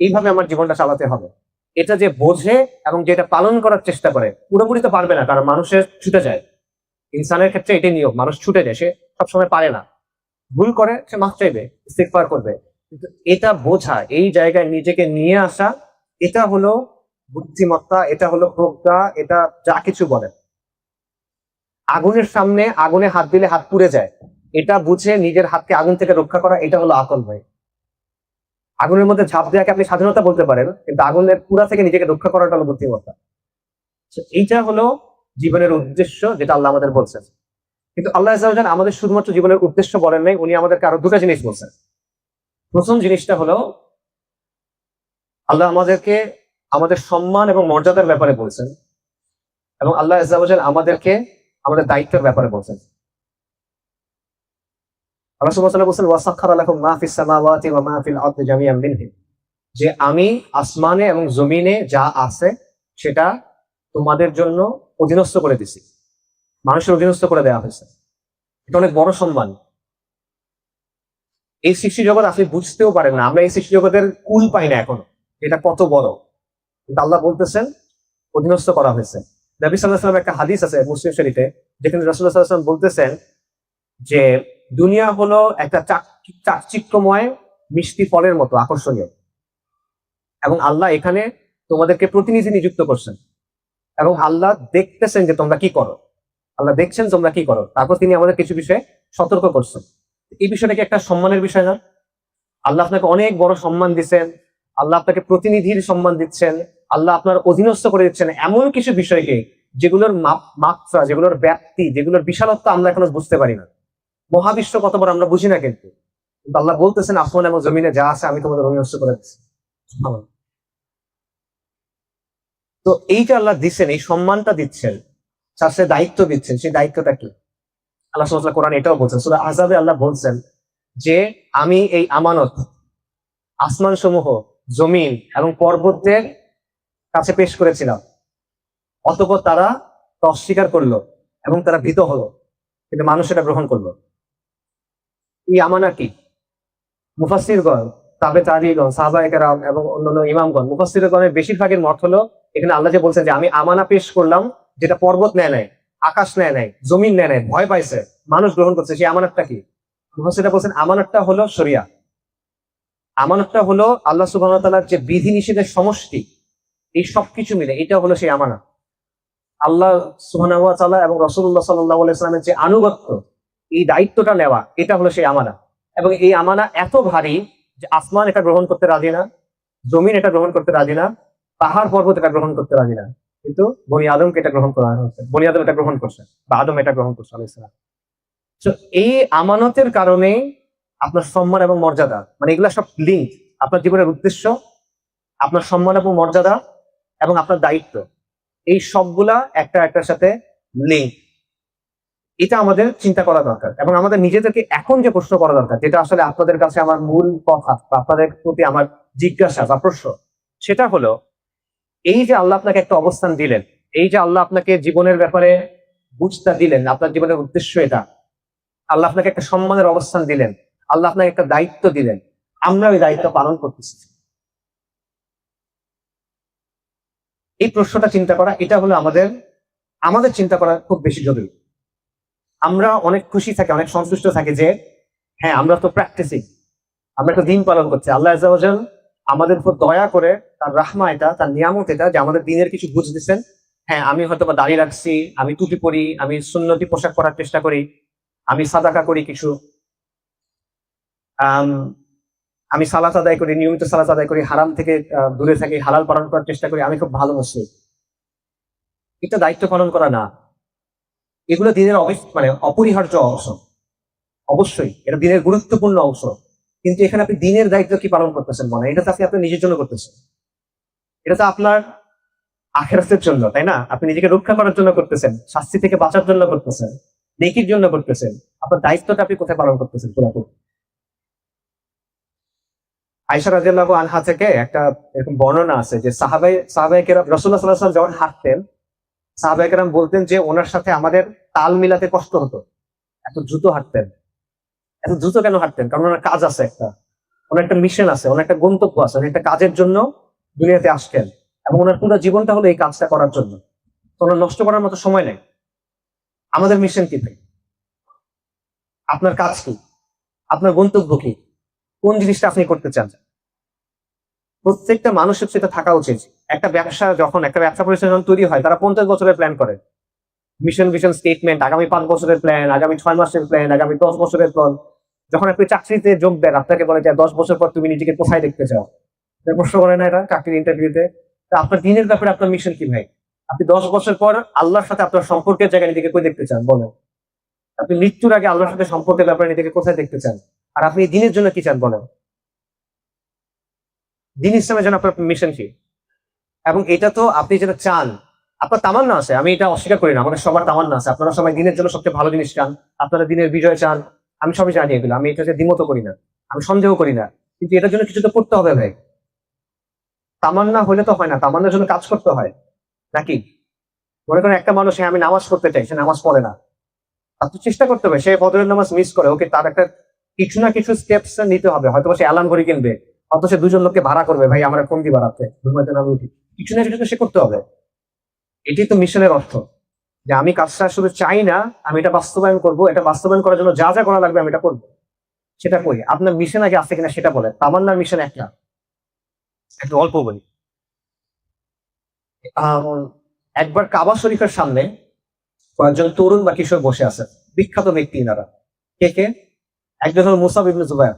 এইভাবে আমার জীবনটা চালাতে হবে। এটা যে বোঝে এবং যেটা পালন করার চেষ্টা করে, পুরোপুরি তো পারবে না, কারণ মানুষের ছুটে যায়। ইনসানের ক্ষেত্রে এটাই নিয়ম, মানুষ ছুটে যায়, সে সবসময় পারে না, ভুল করে, সে মাফ চাইবে, ইস্তিগফার করবে। কিন্তু এটা বোঝা, এই জায়গায় নিজেকে নিয়ে আসা, এটা হলো বুদ্ধিমত্তা, এটা হলো প্রজ্ঞা, এটা যা কিছু বলে। আগুনের সামনে আগুনে হাত দিলে হাত পুড়ে যায়, এটা বুঝে নিজের হাতকে আগুন থেকে রক্ষা করা, এটা হলো আকল ভাই। আগুনের মধ্যে ঝাঁপ দেওয়াকে আপনি স্বাধীনতা বলতে পারেন, কিন্তু আগুনের পুরা থেকে নিজেকে রক্ষা করাটা হলো বুদ্ধিমত্তা। এইটা হলো জীবনের উদ্দেশ্য, যেটা আল্লাহ আমাদের বলছেন। কিন্তু আল্লাহ আযজা ওয়া জাল্লা আমাদের শুধুমাত্র জীবনের উদ্দেশ্য বলেন নাই, উনি আমাদেরকে আরো দুটা জিনিস বলছেন। প্রথম জিনিসটা হলো আল্লাহ আমাদেরকে আমাদের সম্মান এবং মর্যাদার ব্যাপারে বলছেন, এবং আল্লাহ আযজা ওয়া জাল্লা আমাদেরকে আমাদের দায়িত্বের ব্যাপারে বলছেন। আল্লাহ সুবহানাহু ওয়া তাআলা বলছেন ওয়াসাখখারা লাকুম মা ফিস সামাওয়াতি ওয়া মা ফিল আরদি জামিআন মিনহু, যে আমি আসমানে এবং জমিনে যা আছে সেটা তোমাদের জন্য অধীনস্থ করে দিছি, মানুষের অধীনস্থ করে দেওয়া হয়েছে। এটা অনেক বড় সম্মান। এই সৃষ্টি জগৎ আপনি বুঝতেও পারেন না, আমরা এই সৃষ্টি জগতের কুল পাই না এখনো, এটা কত বড়। কিন্তু আল্লাহ বলতেছেন অধীনস্থ করা হয়েছে। নবী সাল্লাল্লাহু আলাইহি ওয়াসাল্লাম একটা হাদিস আছে মুসলিম শরীফে, যেখানে রাসূলুল্লাহ সাল্লাল্লাহু আলাইহি ওয়াসাল্লাম বলতেছেন যে দুনিয়া হলো একটা চাকচিক্যময় মিষ্টি ফলের মতো আকর্ষণীয়, এবং আল্লাহ এখানে তোমাদেরকে প্রতিনিধি নিযুক্ত করছেন, এবং আল্লাহ দেখতেছেন যে তোমরা কি করো, আল্লাহ দেখছেন তোমরা কি করো, তারপর তিনি আমাদের কিছু বিষয়ে সতর্ক করছেন। এই বিষয়টা কি একটা সম্মানের বিষয় না? আল্লাহ আপনাকে অনেক বড় সম্মান দিচ্ছেন, আল্লাহ আপনাকে প্রতিনিধির সম্মান দিচ্ছেন, আল্লাহ আপনার অধীনস্থ করে দিচ্ছেন এমন কিছু বিষয়কে যেগুলোর মাত্রা, যেগুলোর ব্যাপ্তি, যেগুলোর বিশালত্ব আমরা এখনো বুঝতে পারি না। মহাবিশ্ব কত বড় আমরা বুঝি না, কিন্তু আল্লাহ বলতেছেন আসমান এবং জমিনে যা আছে আমি তোমাদের অধীনস্থ করে দিচ্ছি। তো এই যে আল্লাহ দিচ্ছেন, এই সম্মানটা দিচ্ছেন, তার সে দায়িত্ব দিচ্ছেন, সেই দায়িত্বটা কি? আল্লাহ সুবহানাহু ওয়া তাআলা কোরআন এটাও বলছেন, সূরা আহজাবে আল্লাহ বলছেন যে আমি এই আমানত আসমান সমূহ, জমিন এবং পর্বতের কাছে পেশ করেছিলাম, অতঃপর তারা অস্বীকার করলো এবং তারা ভীত হলো, কিন্তু মানুষ এটা গ্রহণ করলো। এই আমানা কি? মুফাসসিরগণ, তাবেঈগণ, সাহাবায়ে কেরাম এবং অন্যান্য ইমামগণ, মুফাসসিরগণের বেশিরভাগের মত হলো এখানে আল্লাহ যে বলছেন যে আমি আমানা পেশ করলাম, যেটা পর্বত নেয় নাই, আকাশ নেয় নাই, জমিন নেয় নাই, ভয় পাইছে, মানুষ গ্রহণ করছে, সেই আমানতটা কি? মুফাসসিররা বলছেন আমানতটা হলো শরিয়া। আমানতটা হলো আল্লাহ সুবহানাহু ওয়া তাআলার যে বিধি নিষেধের সমষ্টি, এই সবকিছু মিলে এটা হলো সেই আমানত। আল্লাহ সুবহানাহু ওয়া তাআলা এবং রাসূলুল্লাহ সাল্লাল্লাহু আলাইহি ওয়াসাল্লামের যে আনুগত্য, এই দায়িত্বটা নেওয়া, এটা হলো সেই আমানত। এবং এই আমানত এত ভারী যে আসমান এটা গ্রহণ করতে রাজি না, জমিন এটা গ্রহণ করতে রাজি না, পাহাড় পর্বত এটা গ্রহণ করতে রাজি না, কিন্তু বনি আদমকে এটা গ্রহণ করা হয়েছে, বনি আদম এটা গ্রহণ করছে, বা আদম এটা গ্রহণ করছে আলাইহিস সালাম। তো এই আমানতের কারণে আপনার সম্মান এবং মর্যাদা, মানে এগুলা সব লিঙ্ক, আপনার জীবনের উদ্দেশ্য, আপনার সম্মান এবং মর্যাদা এবং আপনার দায়িত্ব, এই সবগুলা একটা একটার সাথে লিঙ্ক। এটা আমাদের চিন্তা করা দরকার, এবং আমাদের নিজেদেরকে এখন যে প্রশ্ন করা দরকার, যেটা আসলে আপনাদের কাছে আমার মূল কথা বা আপনাদের প্রতি আমার জিজ্ঞাসা বা প্রশ্ন, সেটা হলো এই যে আল্লাহ আপনাকে একটা অবস্থান দিলেন, এই যে আল্লাহ আপনাকে জীবনের ব্যাপারে বুঝতে দিলেন, আপনার জীবনের উদ্দেশ্য এটা, আল্লাহ আপনাকে একটা সম্মানের অবস্থান দিলেন, আল্লাহ আপনাকে একটা দায়িত্ব দিলেন, আমরা ওই দায়িত্ব পালন করতেছি? এই প্রশ্নটা চিন্তা করা, এটা হলো আমাদের চিন্তা করা খুব বেশি জরুরি। আমরা অনেক খুশি থাকি, অনেক সন্তুষ্ট থাকি যে হ্যাঁ আমরা তো প্র্যাকটিসিং, আমরা একটা দিন পালন করছি, আল্লাহ আযজা ওয়া জাল আমাদের উপর দয়া করে, তার রাহমা এটা, তার নিয়ামত এটা, যে আমাদের দিনের কিছু বুঝ দিচ্ছেন। হ্যাঁ, আমি হয়তো বা দাড়ি রাখছি, আমি টুপি পরি, আমি সুন্নতি পোশাক পরার চেষ্টা করি, আমি সাদাকা করি কিছু, আমি সালাত আদায় করি, নিয়মিত সালাত আদায় করি, হারাম থেকে দূরে থাকি, হালাল পালন করার চেষ্টা করি, আমি খুব ভালো মুসলিম। এটা দায়িত্ব পালন করা না, এগুলো দিনের মানে অপরিহার্য অংশ, অবশ্যই এটা দিনের গুরুত্বপূর্ণ অংশ। কিন্তু এখানে আপনি দিনের দায়িত্ব কি পালন করতেছেন মনে, এটা তো আপনি আপনার নিজের জন্য করতেছেন, এটা তো আপনার আখিরাতের জন্য, তাই না? আপনি নিজেকে রক্ষা করার জন্য করতেছেন, শাস্তি থেকে বাঁচার জন্য করতেছেন, নেকির জন্য করতেছেন। আপনার দায়িত্বটা আপনি কোথায় পালন করতেছেন পুরোপুরি? আয়েশা রাদিয়াল্লাহু আনহা থেকে একটা এরকম বর্ণনা আছে যে সাহাবায়ে কেরাম রাসূলুল্লাহ সাল্লাল্লাহু আলাইহি ওয়াসাল্লাম যখন হাঁটতেন, সাহাবায়ে কেরাম বলতেন যে ওনার সাথে আমাদের তাল মিলাতে কষ্ট হতো, এত দ্রুত হাঁটতেন। এত দ্রুত কেন হাঁটতেন? কারণ ওনার কাজ আছে একটা, ওনার একটা মিশন আছে, ওনার একটা গন্তব্য আছে, ওনার একটা কাজের জন্য দুনিয়াতে আসতেন, এবং ওনার পুরো জীবনটা হলো এই কাজটা করার জন্য। তো ওনার নষ্ট করার মতো সময় নেই। আমাদের মিশন কি ভাই? আপনার কাজ কি? আপনার গন্তব্য কি? কোন জিনিসটা আপনি করতে চান? প্রত্যেকটা মানুষের সেটা থাকা উচিত। একটা ব্যবসা প্রতিষ্ঠান তৈরি হয়, তারা 50 বছরের প্ল্যান করে, ভিশন স্টেটমেন্ট, আগামী 5 বছরের প্ল্যান, আগামী 6 মাসের প্ল্যান, আগামী 10 বছরের প্ল্যান। যখন আপনি চাকরিতে যোগ দেন, আপনাকে বলে যে 10 বছর পর তুমি নিজেকে কোথায় দেখতে চাও, প্রশ্ন করে না এটা চাকরির ইন্টারভিউতে? আপনার দিনের ব্যাপারে আপনার মিশন কি ভাই? আপনি 10 বছর পর আল্লাহর সাথে আপনার সম্পর্কের জায়গায় নিজেকে কই দেখতে চান বলেন? আপনি মৃত্যুর আগে আল্লাহর সাথে সম্পর্কের ব্যাপারে নিজেকে কোথায় দেখতে চান? আর আপনি দিনের জন্য কি চান বলেন? দিন ইসলামের জন্য আপনার মিশন কি? এবং এটা তো আপনি যেটা চান, আপনার তামান্না আছে, আমি এটা অস্বীকার করি না, আমাদের সবার তামান্না আছে, আপনারা সবাই দিনের জন্য সবচেয়ে ভালো জিনিস চান, আপনারা দিনের বিজয় চান, আমি সবই জানি এগুলো, আমি এটাকে দ্বিমত করি না, আমি সন্দেহ করি না, কিন্তু এটার জন্য কিছু তো করতে হবে ভাই। তামান্না হলে তো হয় না, তামান্নার জন্য কাজ করতে হয় নাকি? মনে করেন একটা মানুষ, হ্যাঁ আমি নামাজ পড়তে চাই, সে নামাজ পড়ে না, তার তো চেষ্টা করতে হবে, সে ফজরের নামাজ মিস করে, ওকে তার একটা কিছু না কিছু স্টেপস নিতে হবে, হয়তো সে অ্যালার্ম ঘড়ি কিনবে, হয়তো সে দুজন লোককে ভাড়া করবে, ভাই আমার ফোন দিয়ে বাড়াতে ঘুমাইতে না উঠি, কিছু না কিছু তো সে করতে হবে। এটি তো মিশনের অর্থ, যে আমি কাজটা শুধু চাই না, আমি এটা বাস্তবায়ন করব, এটা বাস্তবায়ন করার জন্য যা যা করা লাগবে আমি এটা করবো, সেটা করি। আপনার মিশন আগে আছে কিনা সেটা বলে। তামান্নার মিশন একটা, একটু অল্প বলি। আহ, একবার কাবা শরীফের সামনে কয়েকজন তরুণ বা কিশোর বসে আছে, বিখ্যাত ব্যক্তি এনারা। কে কে? একজন হলো মুসাব ইবনে জুবায়ের,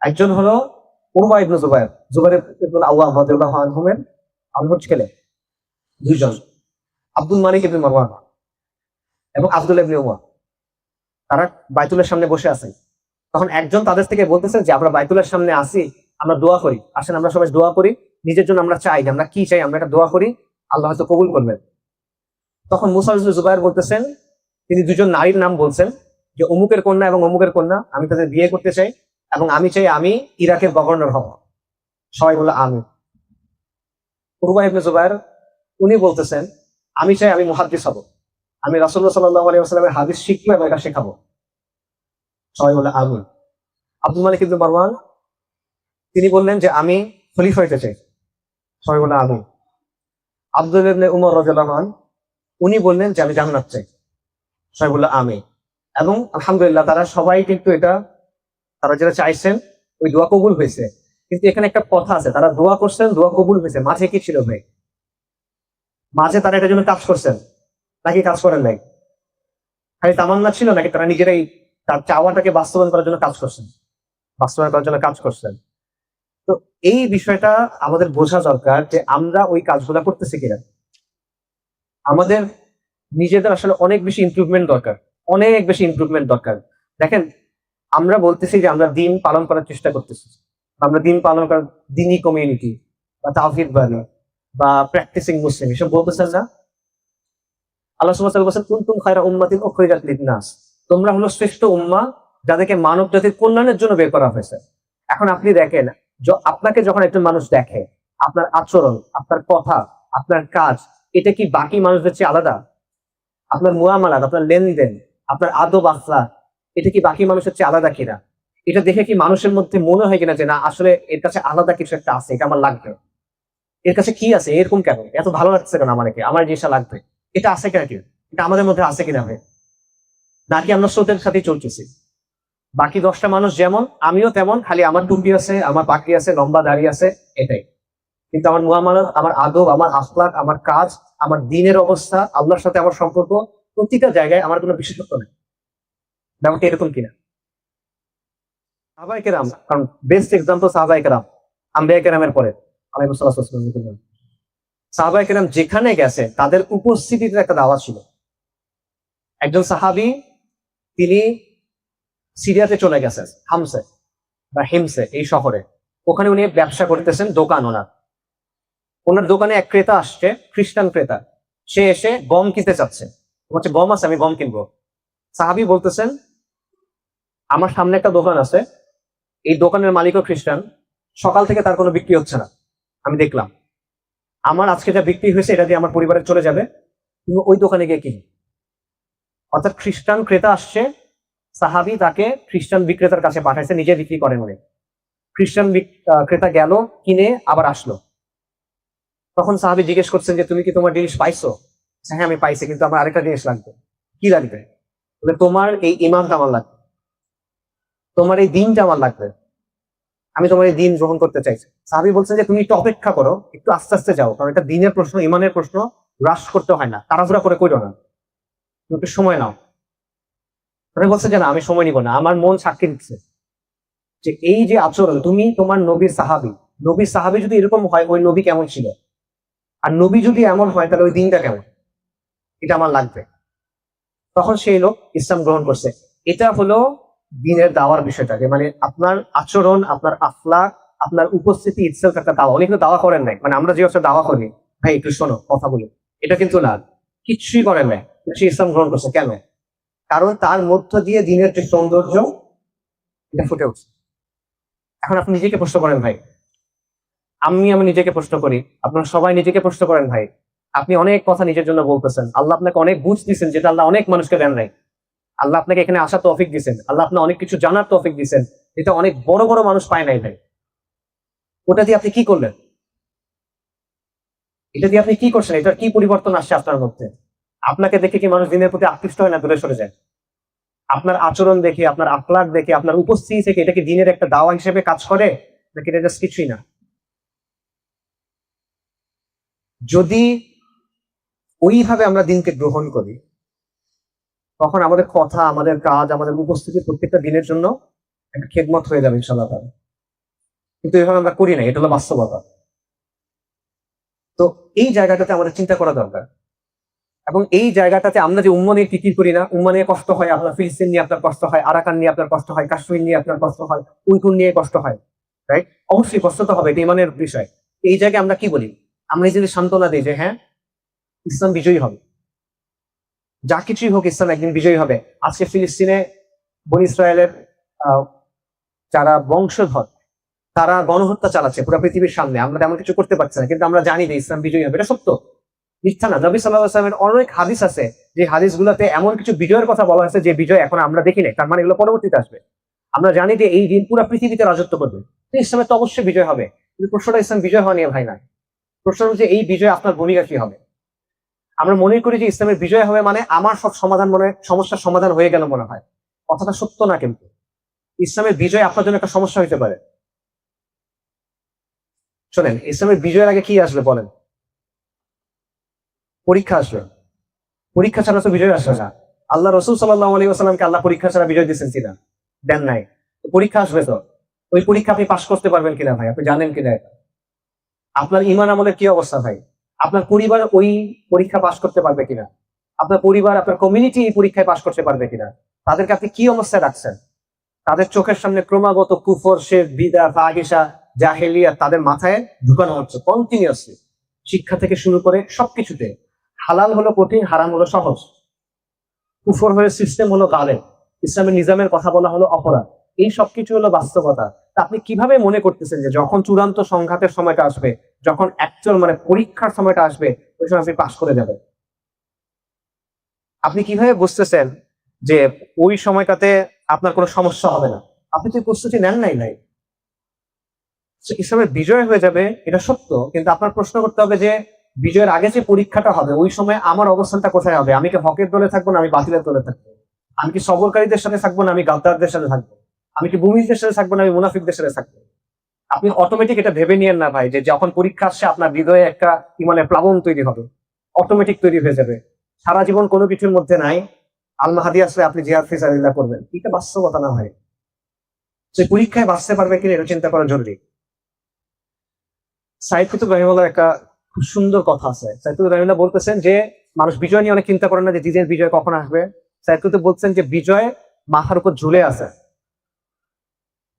একজন হলো উরওয়া ইবনে জুবায়ের, জুবায়ের ইবনে আওয়াম রাদিয়াল্লাহু আনহুমের আনহুর ছেলে। দুইজন, আব্দুল মালিক ইবনে মারওয়ান এবং আব্দুল ইবনে উমর, তারা বাইতুলের সামনে বসে আছে। তখন একজন তাদের থেকে বলতেছে যে আমরা বাইতুলের সামনে আসি, আমরা দোয়া করি, আসেন আমরা সবাই দোয়া করি, নিজের জন্য আমরা চাই যে আমরা কি চাই, আমরা একটা দোয়া করি, আল্লাহ হয়তো কবুল করবেন। তখন মুসা ইবনে জুবায়ের বলতেছেন, তিনি দুজন নারীর নাম বলছেন, যে অমুকের কন্যা এবং অমুকের কন্যা, আমি তাদের বিয়ে করতে চাই এবং আমি চাই আমি ইরাকের গভর্নর হব। সবাই বললো আমি। উরওয়া ইবনে জুবায়ের উনি বলতেছেন, আমি চাই আমি মুহাদ্দিস হব, আমি রাসূলুল্লাহ সাল্লাল্লাহু আলাইহি ওয়াসাল্লামের হাদিস শিখবো এবং এটা শেখাবো। সবাই বললো আমি। আব্দুল মালিক ইবনে মারওয়ান তিনি বললেন যে আমি খলিফা হইতে চাই। সবাই বললো আমি। আব্দুল ইবনে উমর রাদিয়াল্লাহু আনহু উনি বললেন যে আমি জান্নাত চাই। সবাই বললো আমি। এবং আলহামদুলিল্লাহ তারা সবাই কিন্তু এটা, তারা যেটা চাইছেন ওই দোয়া কবুল হয়েছে। কিন্তু এখানে একটা কথা আছে, তারা দোয়া করছেন, দোয়া কবুল হয়েছে, মাঝে কি ছিল ভাই? মাঝে তারা এটার জন্য কাজ করছেন নাকি কাজ করেন নাই? খালি তামান্না ছিল নাকি তারা নিজেরাই তার চাওয়াটাকে বাস্তবায়ন করার জন্য কাজ করছেন? বাস্তবায়ন করার জন্য কাজ করছেন। তো এই বিষয়টা আমাদের বোঝা দরকার যে আমরা ওই কাজগুলা করতেছি কিনা। আমাদের নিজেদের আসলে অনেক বেশি ইমপ্রুভমেন্ট দরকার, অনেক বেশি ইমপ্রুভমেন্ট দরকার। দেখেন, আমরা বলতেছি যে আমরা দিন পালন করার চেষ্টা করতেছি, আমরা দিন পালন করার, দিনী কমিউনিটি বা তাওহীদ বাণী বা প্র্যাকটিসিং মুসলিম এসব বলতেছেন না। আল্লাহ সুবহানাহু ওয়া তাআলা বলেছেন, কুনতুম খায়রা উম্মাতিন উখরিজাত লিন-নাস, তোমরা হলো শ্রেষ্ঠ উম্মাহ যাদেরকে মানব জাতির কল্যাণের জন্য বের করা হয়েছে। এখন আপনি দেখেন, আপনাকে যখন একজন মানুষ দেখে, আপনার আচরণ, আপনার কথা, আপনার কাজ, এটা কি বাকি মানুষদের চেয়ে আলাদা? আপনার মুআমালাত, আপনার লেনদেন, আপনার আদব আখলাক, এটা কি বাকি মানুষের চেয়ে আলাদা কিনা? এটা দেখে কি মানুষের মধ্যে মনে হয় কিনা যে না আসলে এর কাছে আলাদা কিছু একটা আছে, এটা আমার লাগবে, এর কাছে কি আছে, এরকম কেন, এত ভালো লাগছে কেন আমাকে, আমার জিনিসটা লাগবে, এটা আছে কিনা, কি এটা আমাদের মধ্যে আছে কিনা ভাই? নাকি আমরা স্রোতের সাথে চলতেছি? বাকি 10টা মানুষ যেমন আমিও তেমন, খালি আমার টুপি আছে, আমার পাকড়ি আছে, লম্বা দাড়ি আছে, এটাই। কিন্তু আমার মুআমালাত, আমার আদব, আমার আখলাক, আমার কাজ, আমার দিনের অবস্থা, আল্লাহর সাথে আমার সম্পর্ক, প্রতিটা জায়গায় আমার কোনো বিশেষত্ব নেই। ব্যাপারটা এরকম কিনা? সাহাবায়ে কেরাম, কারণ বেস্ট এক্সাম্পল সাহাবায়ে কেরাম, আম্বিয়া কেরামের পরে আলাইহিস সালাতু ওয়াস সালাম, সাহাবায়ে কেরাম যেখানে গেছে তাদের উপস্থিতিতে একটা দাওয়াত ছিল। একজন সাহাবী, তিনি সিরিয়াতে চলে গেছেন, হামসে বা হিমসে এই শহরে, ওখানে উনি ব্যবসা করতেছেন, দোকান ওনার। ওনার দোকানে এক ক্রেতা আসছে, খ্রিস্টান ক্রেতা, সে এসে গম কিনতে চাচ্ছে, বলছে গম আছে, আমি গম কিনবো। সাহাবী বলতেছেন, আমার সামনে একটা দোকান আছে, এই দোকানের মালিকও খ্রিস্টান, সকাল থেকে তার কোনো বিক্রি হচ্ছে না, আমি দেখলাম, আমার আজকে যা বিক্রি হয়েছে এটা দিয়ে আমার পরিবারে চলে যাবে, তুমি ওই দোকানে গিয়ে কিনি। অর্থাৎ খ্রিস্টান ক্রেতা আসছে, সাহাবী তাকে খ্রিস্টান বিক্রেতার কাছে পাঠাইছে, নিজে বিক্রি করেন উনি। খ্রিস্টান ক্রেতা গেল, কিনে আবার আসলো। তখন সাহাবী জিজ্ঞেস করছেন যে তুমি কি তোমার জিনিস পাইছো? হ্যাঁ আমি পাইছি, কিন্তু আমার আরেকটা জিনিস লাগবে। কি লাগবে? বলে তোমার এই ইমানটা আমার লাগবে, তোমার এই দিনটা আমার লাগবে, আমি তোমার এই দিন গ্রহণ করতে চাইছি। সাহাবী বলছেন যে তুমি একটু অপেক্ষা করো, একটু আস্তে আস্তে যাও, কারণ এটা দিনের প্রশ্ন, ইমানের প্রশ্ন, রাশ করতে হয় না, তাড়াহুড়া করে কইরো না, তুমি একটু সময় নাও। উনি বলছে যে না আমি সময় নিব না, আমার মন সাক্ষী দিচ্ছে যে এই যে আচরণ, তুমি তোমার নবীর সাহাবী, নবীর সাহাবী যদি এরকম হয়, ওই নবী কেমন ছিল, আর নবী যদি এমন হয় তাহলে ওই দিনটা কেমন, এটা আমার লাগবে। তখন সেই লোক ইসলাম গ্রহণ করছে। এটা হলো দিনের দাওয়ার বিষয়টাকে, মানে আপনার আচরণ, আপনার আখলাক, আপনার উপস্থিতি ইটসেলফ একটা দাওয়া। উনি কিন্তু দাওয়া করেন নাই, মানে আমরা যে হচ্ছে দাওয়া করি, ভাই একটু শোনো কথা বলি, এটা কিন্তু না, কিচ্ছুই করেন নাই, সে ইসলাম গ্রহণ করছে। কেন? কারণ তার মধ্য দিয়ে দিনের যে সৌন্দর্য এটা ফুটে উঠছে। এখন আপনি নিজেকে প্রশ্ন করেন ভাই, আমি নিজেকে প্রশ্ন করি, আপনারা সবাই নিজেকে প্রশ্ন করেন ভাই, আপনি অনেক কথা নিজের জন্য বলতেছেন, আল্লাহ আপনাকে অনেক বুঝ দিচ্ছেন যেটা আল্লাহ অনেক মানুষকে দেন নাই। আল্লাহ আপনাকে এখানে আসার তৌফিক দিচ্ছেন, আল্লাহ আপনার অনেক কিছু জানার তৌফিক দিচ্ছেন, এটা অনেক বড় বড় মানুষ পায় নাই ভাই। ওটা দিয়ে আপনি কি করলেন? এটা দিয়ে আপনি কি করছেন? এটার কি পরিবর্তন আসছে আপনার মধ্যে? আপনাকে দেখে কি মানুষ দিনের প্রতি আকৃষ্ট হয় না দূরে সরে যায়? আপনার আচরণ দেখে, আপনার আখলাক দেখে, আপনার উপস্থিতি থেকে এটা কি দিনের একটা দাওয়া হিসেবে কাজ করে, নাকি এটা জাস্ট কিছুই না? যদি ওইভাবে আমরা দিনকে গ্রহণ করি, তখন আমাদের কথা, আমাদের কাজ, আমাদের উপস্থিতি প্রত্যেকটা দিনের জন্য একটা খেদমত হয়ে যাবে ইনশাআল্লাহ তাআলা। কিন্তু এভাবে আমরা করি না, এটা হলো বাস্তবতা। তো এই জায়গাটাতে আমাদের চিন্তা করা দরকার, এবং এই জায়গাটাতে আমরা যে উম্মা নিয়ে ফিকির করি না, উম্মা নিয়ে কষ্ট হয়, আপনার ফিলিস্তিন নিয়ে আপনার কষ্ট হয়, আরাকান নিয়ে আপনার কষ্ট হয়, কাশ্মীর নিয়ে আপনার কষ্ট হয়, উইগুর নিয়ে কষ্ট হয়, রাইট? অবশ্যই কষ্ট তো হবে, এটা ইমানের বিষয়। এই জায়গায় আমরা কি বলি? আমরা এই যদি সান্ত্বনা দিই যে হ্যাঁ, ইসলাম বিজয়ী হবে, যা কিছুই হোক ইসলাম একদিন বিজয়ী হবে। আজকে ফিলিস্তিনে বনী ইসরায়েলের যারা বংশধর, তারা গণহত্যা চালাচ্ছে পুরো পৃথিবীর সামনে, আমরা তেমন কিছু করতে পারছি না, কিন্তু আমরা জানি যে ইসলাম বিজয়ী হবে, এটা সত্য, মিথ্যা না। নবী সাল্লাল্লাহু আলাইহি ওয়াসাল্লামের অনেক হাদিস আছে, যে হাদিসগুলোতে এমন কিছু বিজয়ের কথা বলা হয়েছে যে বিজয় এখন আমরা দেখি নাই, তার মানে এগুলো পরবর্তীতে আসবে। আমরা জানি যে এই দিন পুরো পৃথিবীতে রাজত্ব করবে, তো ইসলামের তো অবশ্যই বিজয় হবে। কিন্তু প্রশ্নটা ইসলাম বিজয় হওয়া নিয়ে ভাই না, প্রশ্ন হচ্ছে এই বিজয় আপনার ভূমিকা কি হবে। আমরা মনে করি যে ইসলামের বিজয় হবে মানে আমার সব সমাধান, মনে সমস্যার সমাধান হয়ে গেল মনে হয়। কথাটা সত্য না, কিন্তু ইসলামের বিজয় আপনার জন্য একটা সমস্যা হইতে পারে। শোনেন, ইসলামের বিজয়ের আগে কি আসবে বলেন? পরীক্ষা আসবে। পরীক্ষা ছাড়া তো বিজয় আসবে না। আল্লাহ রসুল সাল্লাল্লাহু আলাইহি ওয়াসাল্লামকে আল্লাহ পরীক্ষা ছাড়া বিজয় দিচ্ছেন কিনা? দেন নাই। তো পরীক্ষা আসবে, তো ওই পরীক্ষা আপনি পাশ করতে পারবেন কিনা ভাই, আপনি জানেন কিনা? আপনার ইমান আমলের কি অবস্থা ভাই? আপনার পরিবার ওই পরীক্ষা পাশ করতে পারবে কিনা? আপনার পরিবার, আপনার কমিউনিটি এই পরীক্ষায় পাশ করতে পারবে কিনা? তাদেরকে আপনি কি অবস্থায় রাখছেন? তাদের চোখের সামনে ক্রমাগত কুফর, শিরক, বিদআত, ফাহিশা, জাহেলিয়াত তাদের মাথায় ঢুকানো হচ্ছে কন্টিনিউয়াসলি। শিক্ষা থেকে শুরু করে সবকিছুতে হালাল হলো কঠিন, হারাম হলো সহজ, কুফর হয়ে সিস্টেম হলো গালেব, ইসলামের নিজামের কথা বলা হলো অপরাধ। এই সবকিছু হলো বাস্তবতা। তা আপনি কিভাবে মনে করতেছেন যে যখন চূড়ান্ত সংঘাতের সময়টা আসবে, যখন অ্যাকচুয়াল মানে পরীক্ষার সময়টা আসবে, ওই সময় আপনি পাশ করে যাবেন? আপনি কিভাবে বুঝতেছেন যে ওই সময়টাতে আপনার কোনো সমস্যা হবে না? আপনি তো প্রস্তুতি নেন নাই নাই। ইসলামের বিজয় হয়ে যাবে এটা সত্য, কিন্তু আপনার প্রশ্ন করতে হবে যে বিজয়ের আগে যে পরীক্ষাটা হবে, ওই সময় আমার অবস্থানটা কোথায় হবে? আমি কি হকের দলে থাকবো না আমি বাতিলের দলে থাকবো? আমি কি সবরকারীদের সাথে থাকবো না আমি গাদ্দারদের সাথে থাকবো? আমি কি মুমিনদের সাথে থাকবো না আমি মুনাফিকদের সাথে থাকবো? আপনি অটোমেটিক এটা ভেবে নিয়েন না ভাই যে যখন পরীক্ষা আসছে আপনার হৃদয়ে একটা ইমানের প্লাবন তৈরি হবে, অটোমেটিক তৈরি হয়ে যাবে। সারা জীবন কোনো কিছুর মধ্যে নাই, আল মাহাদি আসলে আপনি জিহাদ ফিসাবিল্লাহ করবেন, এটা বাস্তবতা না হয়। সেই পরীক্ষায় বাঁচতে পারবে কিনা এটা চিন্তা করা জরুরি। সাইদ কুতুব রহিমাহুল্লাহর একটা খুব সুন্দর কথা আছে। সাইদ কুতুব রহিমাহুল্লাহ বলতেছেন যে মানুষ বিজয় নিয়ে অনেক চিন্তা করে না, যে দিনের বিজয় কখন আসবে। সাইদ কুতুব বলছেন যে বিজয় মাথার উপর ঝুলে আছে,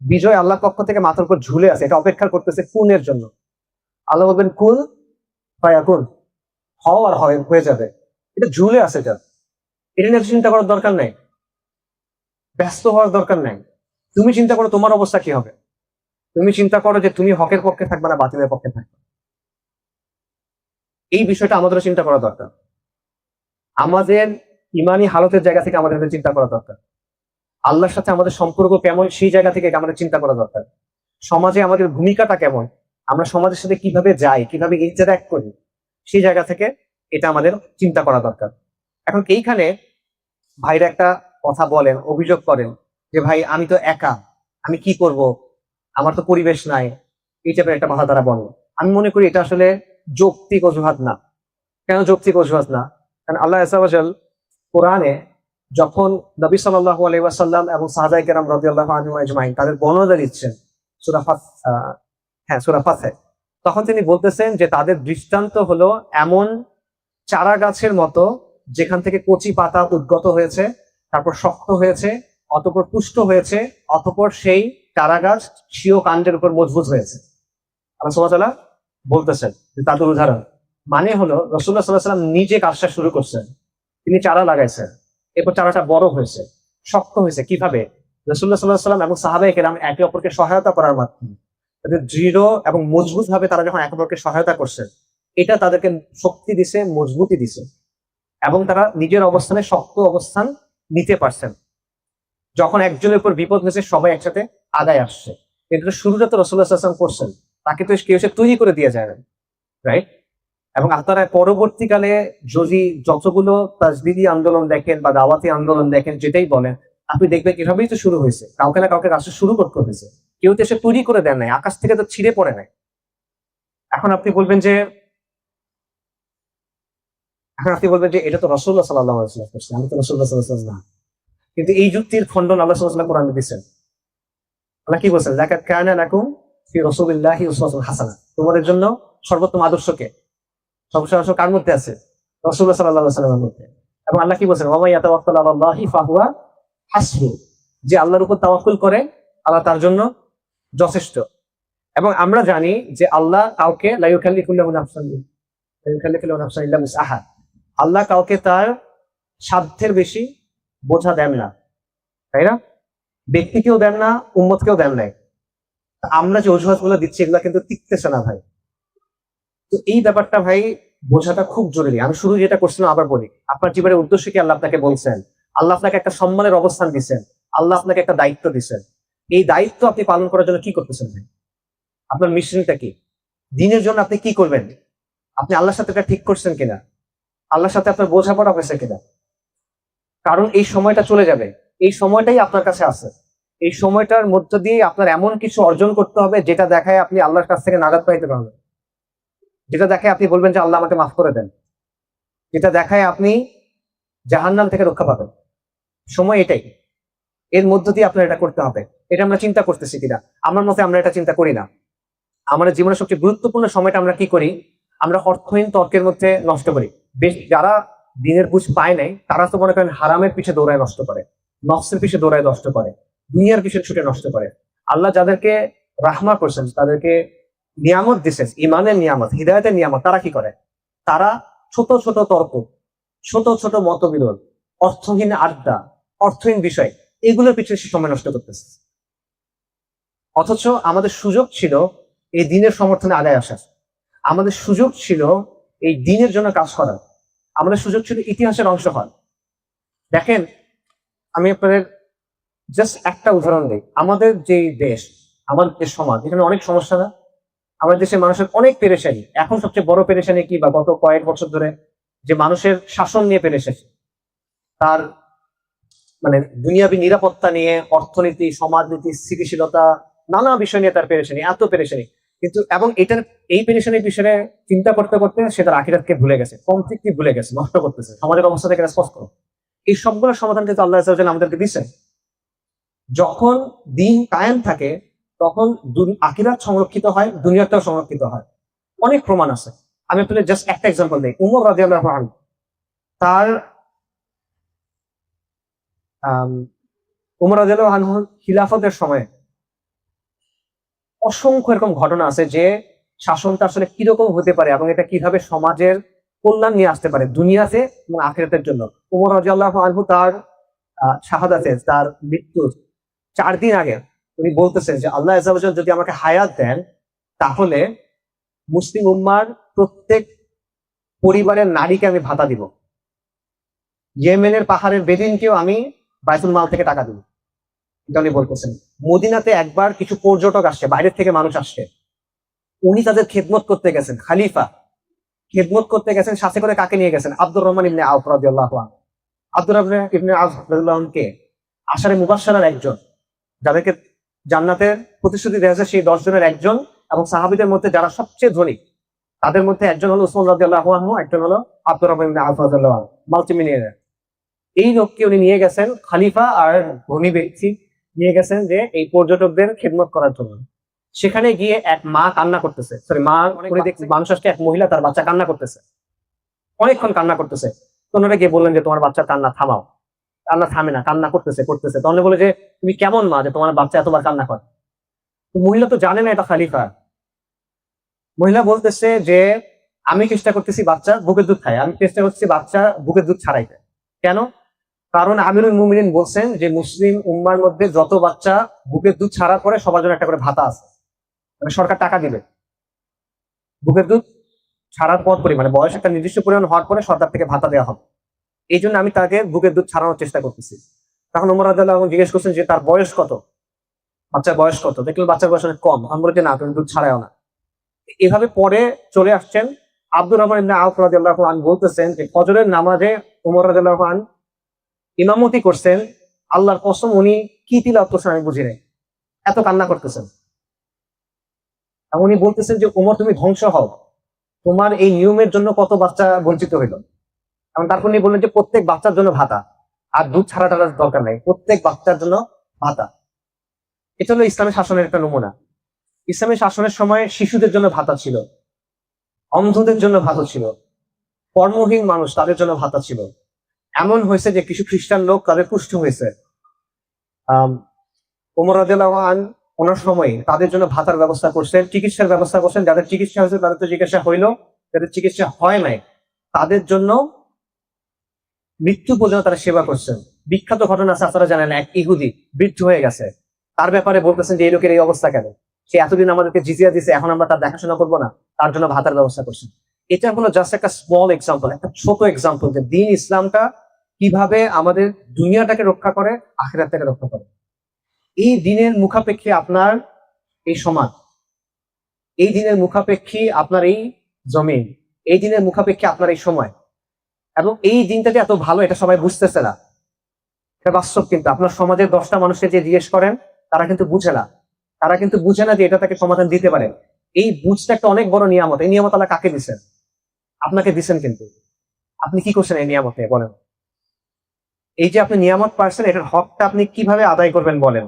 বিজয় আল্লাহর পক্ষ থেকে মাথার উপর ঝুলে আছে, এটা অপেক্ষা করতেছে কুনের জন্য। আল্লাহ বলবেন কুন ফায়াকুন, হও আর হয়ে যাবে। এটা ঝুলে আছে, এটা নিয়ে চিন্তা করার দরকার নাই, ব্যস্ত হওয়ার দরকার নাই। তুমি চিন্তা করো তোমার অবস্থা কি হবে, তুমি চিন্তা করো যে তুমি হকের পক্ষে থাকবে না বাতিলের পক্ষে থাকবে। এই বিষয়টা আমাদের চিন্তা করা দরকার। আমাদের ইমানি হালতের জায়গা থেকে আমাদের চিন্তা করা দরকার। আল্লাহর সাথে আমাদের সম্পর্ক কেমন, সেই জায়গা থেকে আমাদের চিন্তা করা দরকার। সমাজে আমাদের ভূমিকাটা কেমন, আমরা সমাজের সাথে কিভাবে যাই, কিভাবে ইন্টারঅ্যাক্ট করি, সেই জায়গা থেকে এটা আমাদের চিন্তা করা দরকার। এখন এইখানে ভাইরা একটা কথা বলেন, অভিযোগ করেন যে ভাই আমি তো একা, আমি কি করব, আমার তো পরিবেশ নাই, এই টাইপের একটা কথা তারা বলে। আমি মনে করি এটা আসলে যৌক্তিক অজুহাত না। কেন যৌক্তিক অজুহাত না? কারণ আল্লাহ আযজা ওয়া জাল কোরআনে যখন নবী সাল্লাল্লাহু আলাইহি ওয়াসাল্লাম এবং সাহাবায়ে কেরাম রাদিয়াল্লাহু আনহুম আজমাইন তাদের বর্ণনা দিচ্ছেন সূরা ফাতহে, তখন তিনি বলতেছেন যে তাদের দৃষ্টান্ত হলো এমন চারা গাছের মতো, যেখান থেকে কচি পাতা উদ্গত হয়েছে, তারপর শক্ত হয়েছে, অতঃপর পুষ্ট হয়েছে, অতঃপর সেই চারা গাছ স্বীয় কাণ্ডের উপর মজবুত হয়েছে। আল্লাহ সুবহানাহু ওয়া তাআলা বলতেছেন যে তাদের উদাহরণ, মানে হলো রাসূলুল্লাহ সাল্লাল্লাহু আলাইহি ওয়াসাল্লাম নিজে কাজটা শুরু করছেন, তিনি চারা লাগাইছেন, এরপর চারাটা বড় হয়েছে, শক্ত হয়েছে। কিভাবে? রাসূলুল্লাহ সাল্লাল্লাহু আলাইহি ওয়াসাল্লাম এবং সাহাবায়ে কেরাম একে অপরকে সহায়তা করার মাধ্যমে, তাদের দৃঢ় এবং মজবুত ভাবে তারা যখন একে অপরকে সহায়তা করছেন, এটা তাদেরকে শক্তি দিছে, মজবুতি দিছে, এবং তারা নিজের অবস্থানে শক্ত অবস্থান নিতে পারছেন। যখন একজনের উপর বিপদ হয়েছে সবাই একসাথে আগায় আসছে। এটা শুরুটা তো রাসূলুল্লাহ সাল্লাল্লাহু আলাইহি ওয়াসাল্লাম করছেন, তাকে তো কেউ এসে তৈরি করে দিয়ে যায় না, রাইট? এবং আপনারা পরবর্তীকালে যদি যতগুলো তাজদিদি আন্দোলন দেখেন বা দাওয়াতি আন্দোলন দেখেন, যেটাই বলেন, আপনি দেখবেন এভাবেই তো শুরু হয়েছে। কাউকে না কাউকে রাষ্ট্র শুরু করতে হয়েছে, কেউ তো এসে তৈরি করে দেন নাই, আকাশ থেকে তো ছিঁড়ে পড়ে নাই। এখন আপনি বলবেন যে এটা তো রাসূলুল্লাহ সাল্লাল্লাহু আলাইহি ওয়াসাল্লাম করছে, আমি তো রাসূলুল্লাহ সাল্লাল্লাহু আলাইহি ওয়াসাল্লাম না। কিন্তু এই যুক্তির খণ্ডন আল্লাহ সাল্লাল্লাহু আলাইহি ওয়াসাল্লাম কোরআনে দিচ্ছেন। আল্লাহ কি বলছেন? লাকাদ কানা লাকুম ফি রাসূলিল্লাহি উসওয়াতুন হাসানাহ। তোমাদের জন্য সর্বোত্তম আদর্শ কে? সর্বোচ্চ আদর্শ কার মধ্যে আছে? রাসূলুল্লাহ সাল্লাল্লাহু আলাইহি ওয়াসাল্লামের মধ্যে। এবং আল্লাহ কি বলছেন? ওয়া মান ইয়াতাওয়াক্কাল আলাল্লাহি ফাহুয়া হাসবুহ। যে আল্লাহর উপর তাওয়াক্কুল করে, আল্লাহ তার জন্য যথেষ্ট। এবং আমরা জানি যে আল্লাহ কাউকে লা ইউকাল্লিফুল্লাহু নাফসান ইল্লা উসআহা। আল্লাহ কাউকে তার সাধ্যের বেশি বোঝা দেন না, তাই না? ব্যক্তিকেও দেন না, উম্মতকেও দেন নাই। আমরা যে অজুহাত গুলো দিচ্ছি এগুলা কিন্তু টিকতেছে না ভাই। তো এই ব্যাপারটা ভাই বোঝাটা খুব জরুরি। আমি শুরু যেটা করছিলাম আবার বলি, আপনার জীবনের উদ্দেশ্য কি আল্লাহ আপনাকে বলছেন, আল্লাহ আপনাকে একটা সম্মানের অবস্থান দিচ্ছেন, আল্লাহ আপনাকে একটা দায়িত্ব দিচ্ছেন। এই দায়িত্ব আপনি পালন করার জন্য কি করতেছেন ভাই? আপনার মিশনটা কি? দিনের জন্য আপনি কি করবেন? আপনি আল্লাহর সাথে এটা ঠিক করছেন কিনা? আল্লাহর সাথে আপনার বোঝাপড়া হয়েছে কিনা? কারণ এই সময়টা চলে যাবে, এই সময়টাই আপনার কাছে আছে। এই সময়টার মধ্য দিয়ে আপনার এমন কিছু অর্জন করতে হবে যেটা দেখায় আপনি আল্লাহর কাছ থেকে নাজাত পাইতে পারবেন, যেটা দেখায় আপনি বলবেন যে আল্লাহ আমাকে মাফ করে দেন, যেটা দেখায় আপনি জাহান্নাম থেকে রক্ষা পাবেন। সময় এটাই, এর মধ্য দিয়ে আপনার এটা করতে হবে। এটা আমরা চিন্তা করতেছি কিনা? আমার মতে আমরা এটা চিন্তা করি না। আমাদের জীবনের সবচেয়ে গুরুত্বপূর্ণ সময়টা আমরা কি করি? আমরা অর্থহীন তর্কের মধ্যে নষ্ট করি। বেশ যারা দিনের বুঝ পায় নাই তারা তো মনে করেন হারামের পিছে দৌড়ায় নষ্ট করে, নফসের পিছে দৌড়ায় নষ্ট করে, দুনিয়ার পিছনে ছুটে নষ্ট করে। আল্লাহ যাদেরকে রাহমা করছেন, তাদেরকে নিয়ামত দিচ্ছেন, ইমানের নিয়ামত, হৃদায়তের নিয়ামত, তারা কি করে? তারা ছোট ছোট তর্ক, ছোট ছোট মতবিরোধ, অর্থহীন আড্ডা, অর্থহীন বিষয়, এগুলোর পিছনে সে সময় নষ্ট করতেছে। অথচ আমাদের সুযোগ ছিল এই দিনের সমর্থনে আগায় আসার, আমাদের সুযোগ ছিল এই দিনের জন্য কাজ করার, আমাদের সুযোগ ছিল ইতিহাসের অংশ হওয়ার। দেখেন, আমি আপনাদের জাস্ট একটা উদাহরণ দিই। আমাদের যে দেশ, আমাদের যে সমাজ, এখানে অনেক সমস্যা না? আমাদের দেশের মানুষের অনেক পেরেশানি। এখন সবচেয়ে বড় পেরেশানি কি? বা গত কয়েক বছর ধরে যে মানুষের শাসন নিয়ে পেরেশানি, তার মানে দুনিয়াবী নিরাপত্তা নিয়ে, অর্থনীতি, সমাজনীতি, স্থিতিশীলতা, নানা বিষয় নিয়ে তার পেরেশানি, এত পেরেশানি। কিন্তু এবং এটার এই পেরেশানির বিষয়ে চিন্তা করতে করতে সে তার আখিরাতকে ভুলে গেছে, কমপ্লিটলি ভুলে গেছে, নষ্ট করতেছে সমাজের অবস্থা থেকে স্পষ্ট। এই সবগুলোর সমাধান কিন্তু আল্লাহ আযজা ওয়া জাল্লা আমাদেরকে দিচ্ছেন। যখন দিন কায়েম থাকে তখন আখিরাত সংরক্ষিত হয়, দুনিয়াটাও সংরক্ষিত হয়। অনেক প্রমাণ আছে। আমি আপনাদের জাস্ট একটা এক্সাম্পল দিই। উমর রাদিয়াল্লাহু আনহু, তার উমর রাদিয়াল্লাহু আনহুর খিলাফতের সময় অসংখ্য এরকম ঘটনা আছে যে শাসনটা আসলে কিরকম হতে পারে এবং এটা কিভাবে সমাজের কল্যাণ নিয়ে আসতে পারে দুনিয়াতে এবং আখিরাতের জন্য। উমর রাদিয়াল্লাহু আনহু তার শাহাদাতের, তার মৃত্যুর 4 দিন আগে উনি বলতেছেন যে আল্লাহ আযজা ওয়া জাল্লা যদি আমাকে হায়াত দেন তাহলে মুসলিম উম্মার প্রত্যেক পরিবারের নারীকে আমি ভাতা দিব, ইয়েমেনের পাহাড়ের বেদিনকেও আমি বাইতুল মাল থেকে টাকা দিব। এটা উনি বলতেছেন। মদিনাতে একবার কিছু পর্যটক আসছে, বাইরের থেকে মানুষ আসছে, উনি তাদের খেদমত করতে গেছেন, খালিফা খেদমত করতে গেছেন। সাথে করে কাকে নিয়ে গেছেন? আব্দুর রহমান ইবনে আওফ রাদিয়াল্লাহু আনহু। আব্দুর রহমান ইবনে আওফ রাদিয়াল্লাহু আনহু কে? আশারে মুবাশশারার একজন, যাদেরকে জান্নাতের প্রতিশ্রুতি দেওয়া হয়েছে সেই 10 জনের একজন, এবং সাহাবীদের মধ্যে যারা সবচেয়ে ধনী তাদের মধ্যে একজন হলো উসমান রাদিয়াল্লাহু আনহু, একজন হলো আব্দুর রহমান ইবনে আওফ রাদিয়াল্লাহু আনহু, মাল্টিমিলিয়নার। এই লোককে উনি নিয়ে গেছেন, খালিফা আর ধনী ব্যক্তি নিয়ে গেছেন যে এই পর্যটকদের খেদমত করার জন্য। সেখানে গিয়ে এক মা কান্না করতেছে, সরি মা করে দেখছি মানুষ আসছে, এক মহিলা তার বাচ্চা কান্না করতেছে, অনেকক্ষণ কান্না করতেছে। তো ওনারা গিয়ে বললেন যে তোমার বাচ্চার কান্না থামাও। কান্না থামে না, কান্না করতেছে করতেছে। তাহলে বলে যে তুমি কেমন মা যে তোমার বাচ্চা এতবার কান্না করে? তো মহিলা তো জানে না এটা খালিফা। মহিলা বলতেছে যে আমি চেষ্টা করতেছি বাচ্চা বুকের দুধ খায়, আমি চেষ্টা করতেছি বাচ্চা বুকের দুধ ছাড়াইতে। কেন? কারণ আমিরুল মুমিনিন বলছেন যে মুসলিম উম্মার মধ্যে যত বাচ্চা বুকের দুধ ছাড়ার পরে সবার জন্য একটা করে ভাতা আছে, মানে সরকার টাকা দিবে বুকের দুধ ছাড়ার পর পরিমাণে, বয়স একটা নির্দিষ্ট পরিমাণ হওয়ার পরে সরকার থেকে ভাতা দেওয়া হবে। এই জন্য আমি তাকে বুকের দুধ ছাড়ানোর চেষ্টা করতেছি। তখন ওমর রাদিয়াল্লাহু আনহু জিজ্ঞেস করছেন যে তার বয়স কত, বাচ্চার বয়স কত? দেখলেন বাচ্চার বয়স অনেক কম। আমি বলি যে না, তুমি দুধ ছাড়াও না। এভাবে পরে চলে আসছেন। আব্দুর রহমান ইবনে আওফ রাদিয়াল্লাহু আনহু বলতেছেন যে ফজরের নামাজে ওমর রাদিয়াল্লাহু আনহু ইমামতি করছেন, আল্লাহর কসম উনি কি তিলাওয়াত করছেন আমি বুঝি নাই, এত কান্না করতেছেন। উনি বলতেছেন যে ওমর তুমি ধ্বংস হও, তোমার এই নিয়মের জন্য কত বাচ্চা বঞ্চিত হইল। এবং তারপর উনি বললেন যে প্রত্যেক বাচ্চার জন্য ভাতা, আর দুধ ছাড়া টাড়ার দরকার নাই, প্রত্যেক বাচ্চার জন্য ভাতা। এটা হলো ইসলামের শাসনের একটা নমুনা। ইসলামের শাসনের সময় শিশুদের জন্য ভাতা ছিল, অন্ধদের জন্য ভাতা ছিল, কর্মহীন মানুষ তাদের জন্য ভাতা ছিল। এমন হয়েছে যে কিছু খ্রিস্টান লোক তাদের কুষ্ঠ হয়েছে, ওমর রাদিয়াল্লাহু আনহু ওনার সময় তাদের জন্য ভাতার ব্যবস্থা করছেন, চিকিৎসার ব্যবস্থা করছেন। যাদের চিকিৎসা হয়েছে তাদের তো চিকিৎসা হইলো, যাদের চিকিৎসা হয় নাই তাদের জন্য মৃত্যু পর্যন্ত তারা সেবা করছেন। বিখ্যাত ঘটনা আছে, আপনারা জানেন, এক ইহুদি বৃদ্ধ হয়ে গেছে, তার ব্যাপারে বলতেছেন যে এই লোকের এই অবস্থা কেন, সে এতদিন আমাদেরকে জিজিয়া দিছে, এখন আমরা তার দেখাশোনা করবো না, তার জন্য ভাতার ব্যবস্থা করছেন। এটা হলো জাস্ট একটা স্মল এক্সাম্পল, একটা ছোট এক্সাম্পল যে দিন ইসলামটা কিভাবে আমাদের দুনিয়াটাকে রক্ষা করে, আখিরাতটাকে রক্ষা করে। এই দিনের মুখাপেক্ষী আপনার এই সমাজ, এই দিনের মুখাপেক্ষী আপনার এই জমিন, এই দিনের মুখাপেক্ষী আপনার এই সময়। এবং এই দিনটা যে এত ভালো এটা সবাই বুঝতেছে না, এটা বাস্তব। কিন্তু আপনার সমাজের 10টা মানুষকে যে জিজ্ঞেস করেন তারা কিন্তু বুঝে না, তারা কিন্তু বুঝে না যে এটা তাকে সমাধান দিতে পারে। এই বুঝটা একটা অনেক বড় নিয়ামত। এই নিয়ামত আল্লাহ কাকে দিচ্ছেন? আপনাকে দিচ্ছেন। কিন্তু আপনি কি করছেন এই নিয়ামতে বলেন? এই যে আপনি নিয়ামত পাচ্ছেন, এটার হকটা আপনি কিভাবে আদায় করবেন বলেন?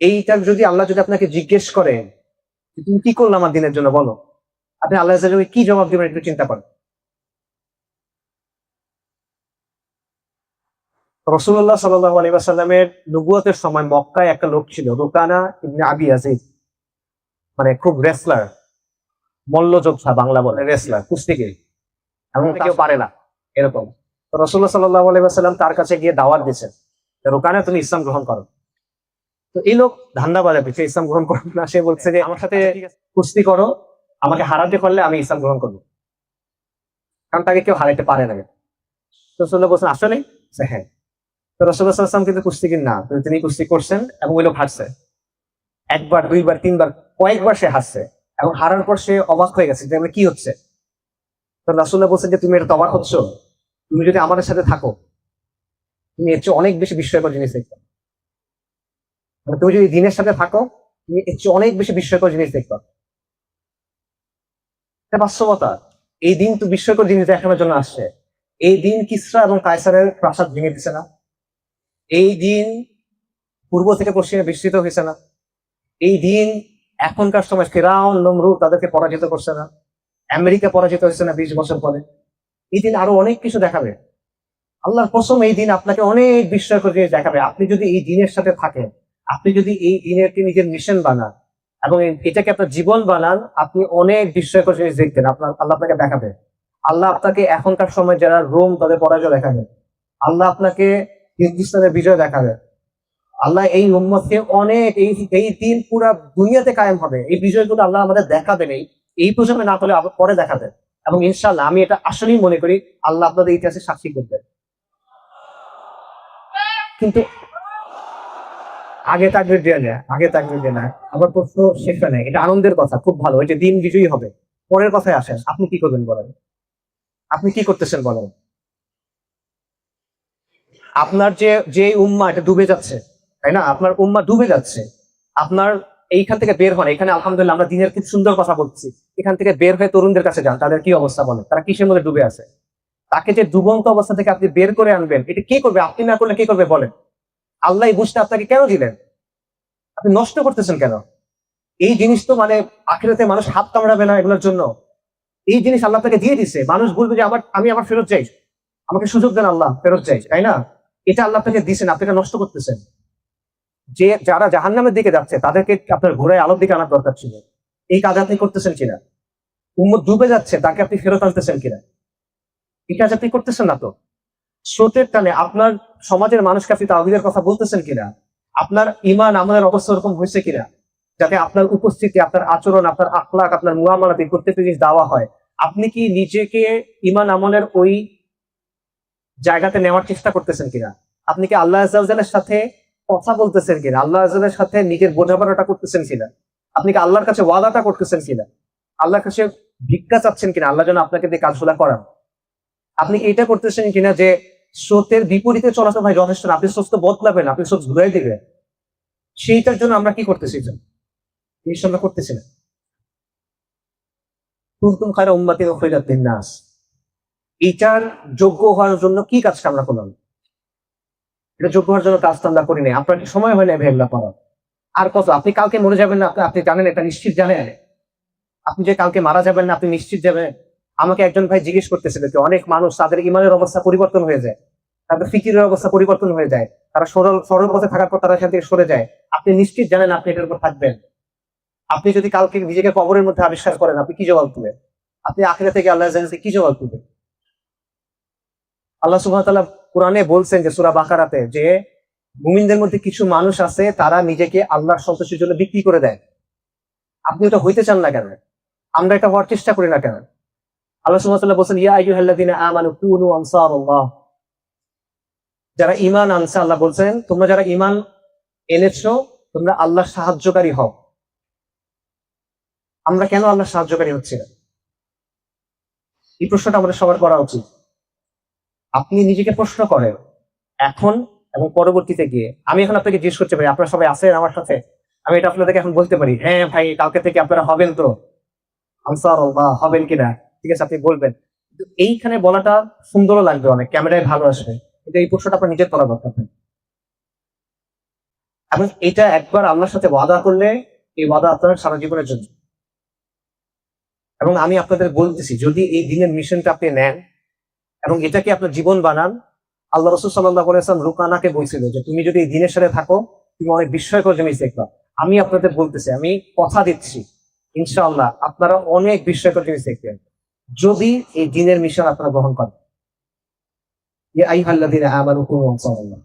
এইটা যদি আল্লাহ যদি আপনাকে জিজ্ঞেস করে তুমি কি করলে আমার দিনের জন্য, বলো, আপনি আল্লাহ কি জবাব দিবেন একটু চিন্তা করেন। রাসূলুল্লাহ সাল্লাল্লাহু আলাইহি ওয়াসাল্লামের নবুয়তের সময় মক্কায় একটা লোক ছিল, রুকানা ইবনে আবি ইয়াজিদ, মানে খুব রেসলার, মল্লযোদ্ধা, বাংলা বলে রেসলার, কুস্তিগির, এমন কেউ পারে না এরকম। তো রাসূলুল্লাহ সাল্লাল্লাহু আলাইহি ওয়াসাল্লাম তার কাছে গিয়ে দাওয়াত দিয়েছেন, রুকানা তুমি ইসলাম গ্রহণ করো। তো এই লোক ধান্দা বাজে পিছিয়ে ইসলাম গ্রহণ করো না, সে বলছে যে আমার সাথে কুস্তি করো, আমাকে হারাতে পারলে আমি ইসলাম গ্রহণ করবো, কারণ তাকে কেউ হারাইতে পারে না। তো রাসূলুল্লাহ বলছেন আসলে? হ্যাঁ। তো রাসূলুল্লাহ সাল্লাল্লাহু আলাইহি ওয়াসাল্লাম কিন্তু কুস্তিগির না, তিনি কুস্তি করছেন এবং ওই লোক হারছে। একবার, দুইবার, তিনবার, কয়েকবার সে হারছে এবং হারার পর সে অবাক হয়ে গেছে যে কি হচ্ছে। তো রাসূলুল্লাহ বলছেন যে তুমি এটা অবাক হচ্ছ, তুমি যদি আমাদের সাথে থাকো তুমি এর চেয়ে অনেক বেশি বিস্ময়কর জিনিস দেখবে। মানে তুমি যদি দিনের সাথে থাকো তুমি এর চেয়ে অনেক বেশি বিস্ময়কর জিনিস দেখবে। এটা বাস্তবতা। এই দিন তো বিস্ময়কর জিনিস দেখানোর জন্য আসছে। এই দিন কিসরা এবং কায়সারের প্রাসাদ ভেঙে দিছে না, এই দিন পূর্ব থেকে পশ্চিমে বিস্তৃত হয়েছে না, এই দিন এখনকার সময় ফিরাউন নমরুদ তাদেরকে পরাজিত করছে না, আমেরিকা পরাজিত হয়েছে না 20 বছর পরে। এই দিন আরো অনেক কিছু দেখাবে। আল্লাহর কসম, এই দিন আপনাকে অনেক বিস্ময়কর জিনিস দেখাবে। আপনি যদি এই দিনের সাথে থাকেন, আপনি যদি এই দিনেরকে নিজের মিশন বানান এবং এটাকে আপনার জীবন বানান, আপনি অনেক বিস্ময়কর জিনিস দেখবেন। আল্লাহ আপনাকে দেখাবে। আল্লাহ আপনাকে এখনকার সময় যারা রোম তাদের পরাজয় দেখাবে, আল্লাহ আপনাকে হিন্দুস্তানের বিজয় দেখাবে। আল্লাহ এই উম্মতকে অনেক, এই দিন পুরা দুনিয়াতে কায়েম হবে। এই বিজয়গুলো আল্লাহ আমাদের দেখাবেন, এই প্রজন্মে না হলে পরে দেখাবেন। এবং ইনশাআল্লাহ আমি এটা আসলেই মনে করি আল্লাহ আপনাদের ইতিহাসে সাক্ষী করবেন। কিন্তু আগে তাকবীর দেওয়া যায়, আগে তাকবীর দেওয়া না। আবার প্রশ্ন শেষ হয় না, এটা আনন্দের কথা, খুব ভালো, এটা দিন বিজয়ী হবে। পরের কথায় আসেন, আপনি কি করবেন বলেন? আপনি কি করতেছেন বলেন? আপনার যে উম্মা এটা ডুবে যাচ্ছে, তাই না? আপনার উম্মা ডুবে যাচ্ছে। আপনার এইখান থেকে বের হন। এখানে আলহামদুলিল্লাহ আমরা দিনের খুব সুন্দর কথা বলছি। এখান থেকে বের হয়ে তরুণদের কাছে যান, তাদের কি অবস্থা বলেন, তারা কিসের মধ্যে ডুবে আছে। তাকে যে ডুবন্ত অবস্থা থেকে আপনি বের করে আনবেন, এটা কে করবে? আপনি না করলে কে করবে বলেন? আল্লাহ এই বুঝটা আপনাকে কেন দিলেন? আপনি নষ্ট করতেছেন কেন? এই জিনিস তো মানে আখিরাতে মানুষ হাত কামড়াবে না এগুলোর জন্য। এই জিনিস আল্লাহ আপনাকে দিয়ে দিচ্ছে, মানুষ বলবে যে আমি আমার ফেরত চাই, আমাকে সুযোগ দেন আল্লাহ, ফেরত চাই, তাই না? এটা আল্লাহ আপনাকে দিচ্ছেন, আপনি এটা নষ্ট করতেছেন। যে যারা জাহান্নামের দিকে যাচ্ছে তাদেরকে আপনার ঘোড়ায় আলোর দিকে আনার দরকার ছিল। এই কাজ আপনি করতেছেন কিনা? উম্মত ডুবে যাচ্ছে তাকে আপনি ফেরত আনতেছেন কিনা, এই কাজ আপনি করতেছেন না তো। স্রোতের টানে আপনার সমাজের মানুষকে আপনি তাওহীদের কথা বলতেছেন কিনা, আপনার ঈমান আমলের অবস্থা এরকম হয়েছে কিনা, যাতে আপনার উপস্থিতি, আপনার আচরণ, আপনার আখলাক, আপনার মুআমালাতে প্রত্যেকটা জিনিস দেওয়া হয়। আপনি কি নিজেকে ঈমান আমলের ওই জায়গাতে নেওয়ার চেষ্টা করতেছেন কিনা? আপনি কি আল্লাহ আযজা ওয়া জাল্লার সাথে কথা বলতেছেন কিনা? আল্লাহ আযজা ওয়া জাল্লার সাথে নিজের বোঝাপড়াটা করতেছেন কিনা? আপনি কি আল্লাহর কাছে ওয়াদাটা করতেছেন কিনা? আল্লাহর কাছে ভিক্ষা চাচ্ছেন কিনা আল্লাহ যেন আপনাকে দিয়ে কাজগুলা করান? আপনি কি এটা করতেছেন কিনা যে স্রোতের বিপরীতে চলাচল ভাই যথেষ্ট না, আপনি স্রোত তো বদলাবেন, আপনি স্রোত ঘুরাই দিবেন, সেইটার জন্য আমরা কি করতেছি? জিনিসটা আমরা করতেছি না। কুনতুম খায়রা উম্মাতিন উখরিজাত লিন-নাস, এটার যোগ্য হওয়ার জন্য কি কাজটা আমরা করলাম? এটা যোগ্য হওয়ার জন্য কাজটা আমরা করি নাই। আপনার কি সময় হয় না এগুলা পড়ার? আর কত? আপনি কালকে মরে যাবেন না, আপনি জানেন, এটা নিশ্চিত জানেন। আপনি যে কালকে মারা যাবেন না, আপনি নিশ্চিত যাবেন। আমাকে একজন ভাই জিজ্ঞেস করতেছিল যে অনেক মানুষ তাদের ইমানের অবস্থা পরিবর্তন হয়ে যায়, তাদের ফিকিরের অবস্থা পরিবর্তন হয়ে যায়, তারা সরল সরল পথে থাকার পর তারা সেখান থেকে সরে যায়। আপনি নিশ্চিত জানেন আপনি এটার উপর থাকবেন? আপনি যদি কালকে নিজেকে কবরের মধ্যে আবিষ্কার করেন, আপনি কি জবাব দিবেন? আপনি আখিরাতে থেকে আল্লাহ জান্নাতে কি জবাব দিবেন? আল্লাহ সুবহানাহু ওয়া তাআলা কোরআনে বলছেন যে সূরা বাকারাতে যে মুমিনদের মধ্যে কিছু মানুষ আছে তারা নিজেকে আল্লাহর সন্তুষ্টির জন্য বিক্রি করে দেয়। আপনি ওটা হইতে চান না কেন? আমরা এটা হওয়ার চেষ্টা করি না কেন? আল্লাহ সুবহানাহু ওয়া তাআলা বলছেন ইয়া আইয়ুহাল্লাযীনা আমানু কুনু আনসারাল্লাহ, যারা ঈমান আনছে, আল্লাহ বলছেন তোমরা যারা ঈমান এনেছো তোমরা আল্লাহর সাহায্যকারী হও। আমরা কেন আল্লাহর সাহায্যকারী হচ্ছি না? এই প্রশ্নটা আমাদের সবার করা উচিত। আপনি নিজেকে প্রশ্ন করেন এখন এবং পরবর্তীতে গিয়ে। আমি এখন আপনাকে জিজ্ঞেস করতে পারি আপনারা সবাই আছেন আমার সাথে? আমি এটা আপনাদেরকে এখন বলতে পারি, হ্যাঁ ভাই কালকে থেকে আপনারা হবেন তো আনসারুল্লাহ, হবেন কিনা? ঠিক আছে, আপনি বলবেন। কিন্তু এইখানে বলাটা সুন্দরও লাগবে, অনেক ক্যামেরায় ভালো আসবে, কিন্তু এই প্রশ্নটা আপনার নিজের করা দরকার নেই। এবং এটা একবার আল্লাহর সাথে ওয়াদা করলে এই ওয়াদা আপনার সারা জীবনের জন্য। এবং আমি আপনাদের বলতেছি, যদি এই দিনের মিশনটা আপনি নেন এবং এটাকে আপনার জীবন বানান, আল্লাহ রাসূল সাল্লাল্লাহু আলাইহি ওয়াসাল্লাম রুকানাকে বলছিল যে তুমি যদি এই দিনের সাথে থাকো তুমি অনেক বিস্ময়কর জিনিস দেখবা। আমি আপনাদের বলতেছি, আমি কথা দিচ্ছি ইনশাআল্লাহ আপনারা অনেক বিস্ময়কর জিনিস দেখবেন যদি এই দিনের মিশন আপনারা গ্রহণ করেন। ইয়া আইয়ুহাল্লাযীনা আমানু কুনু আনসারাল্লাহ।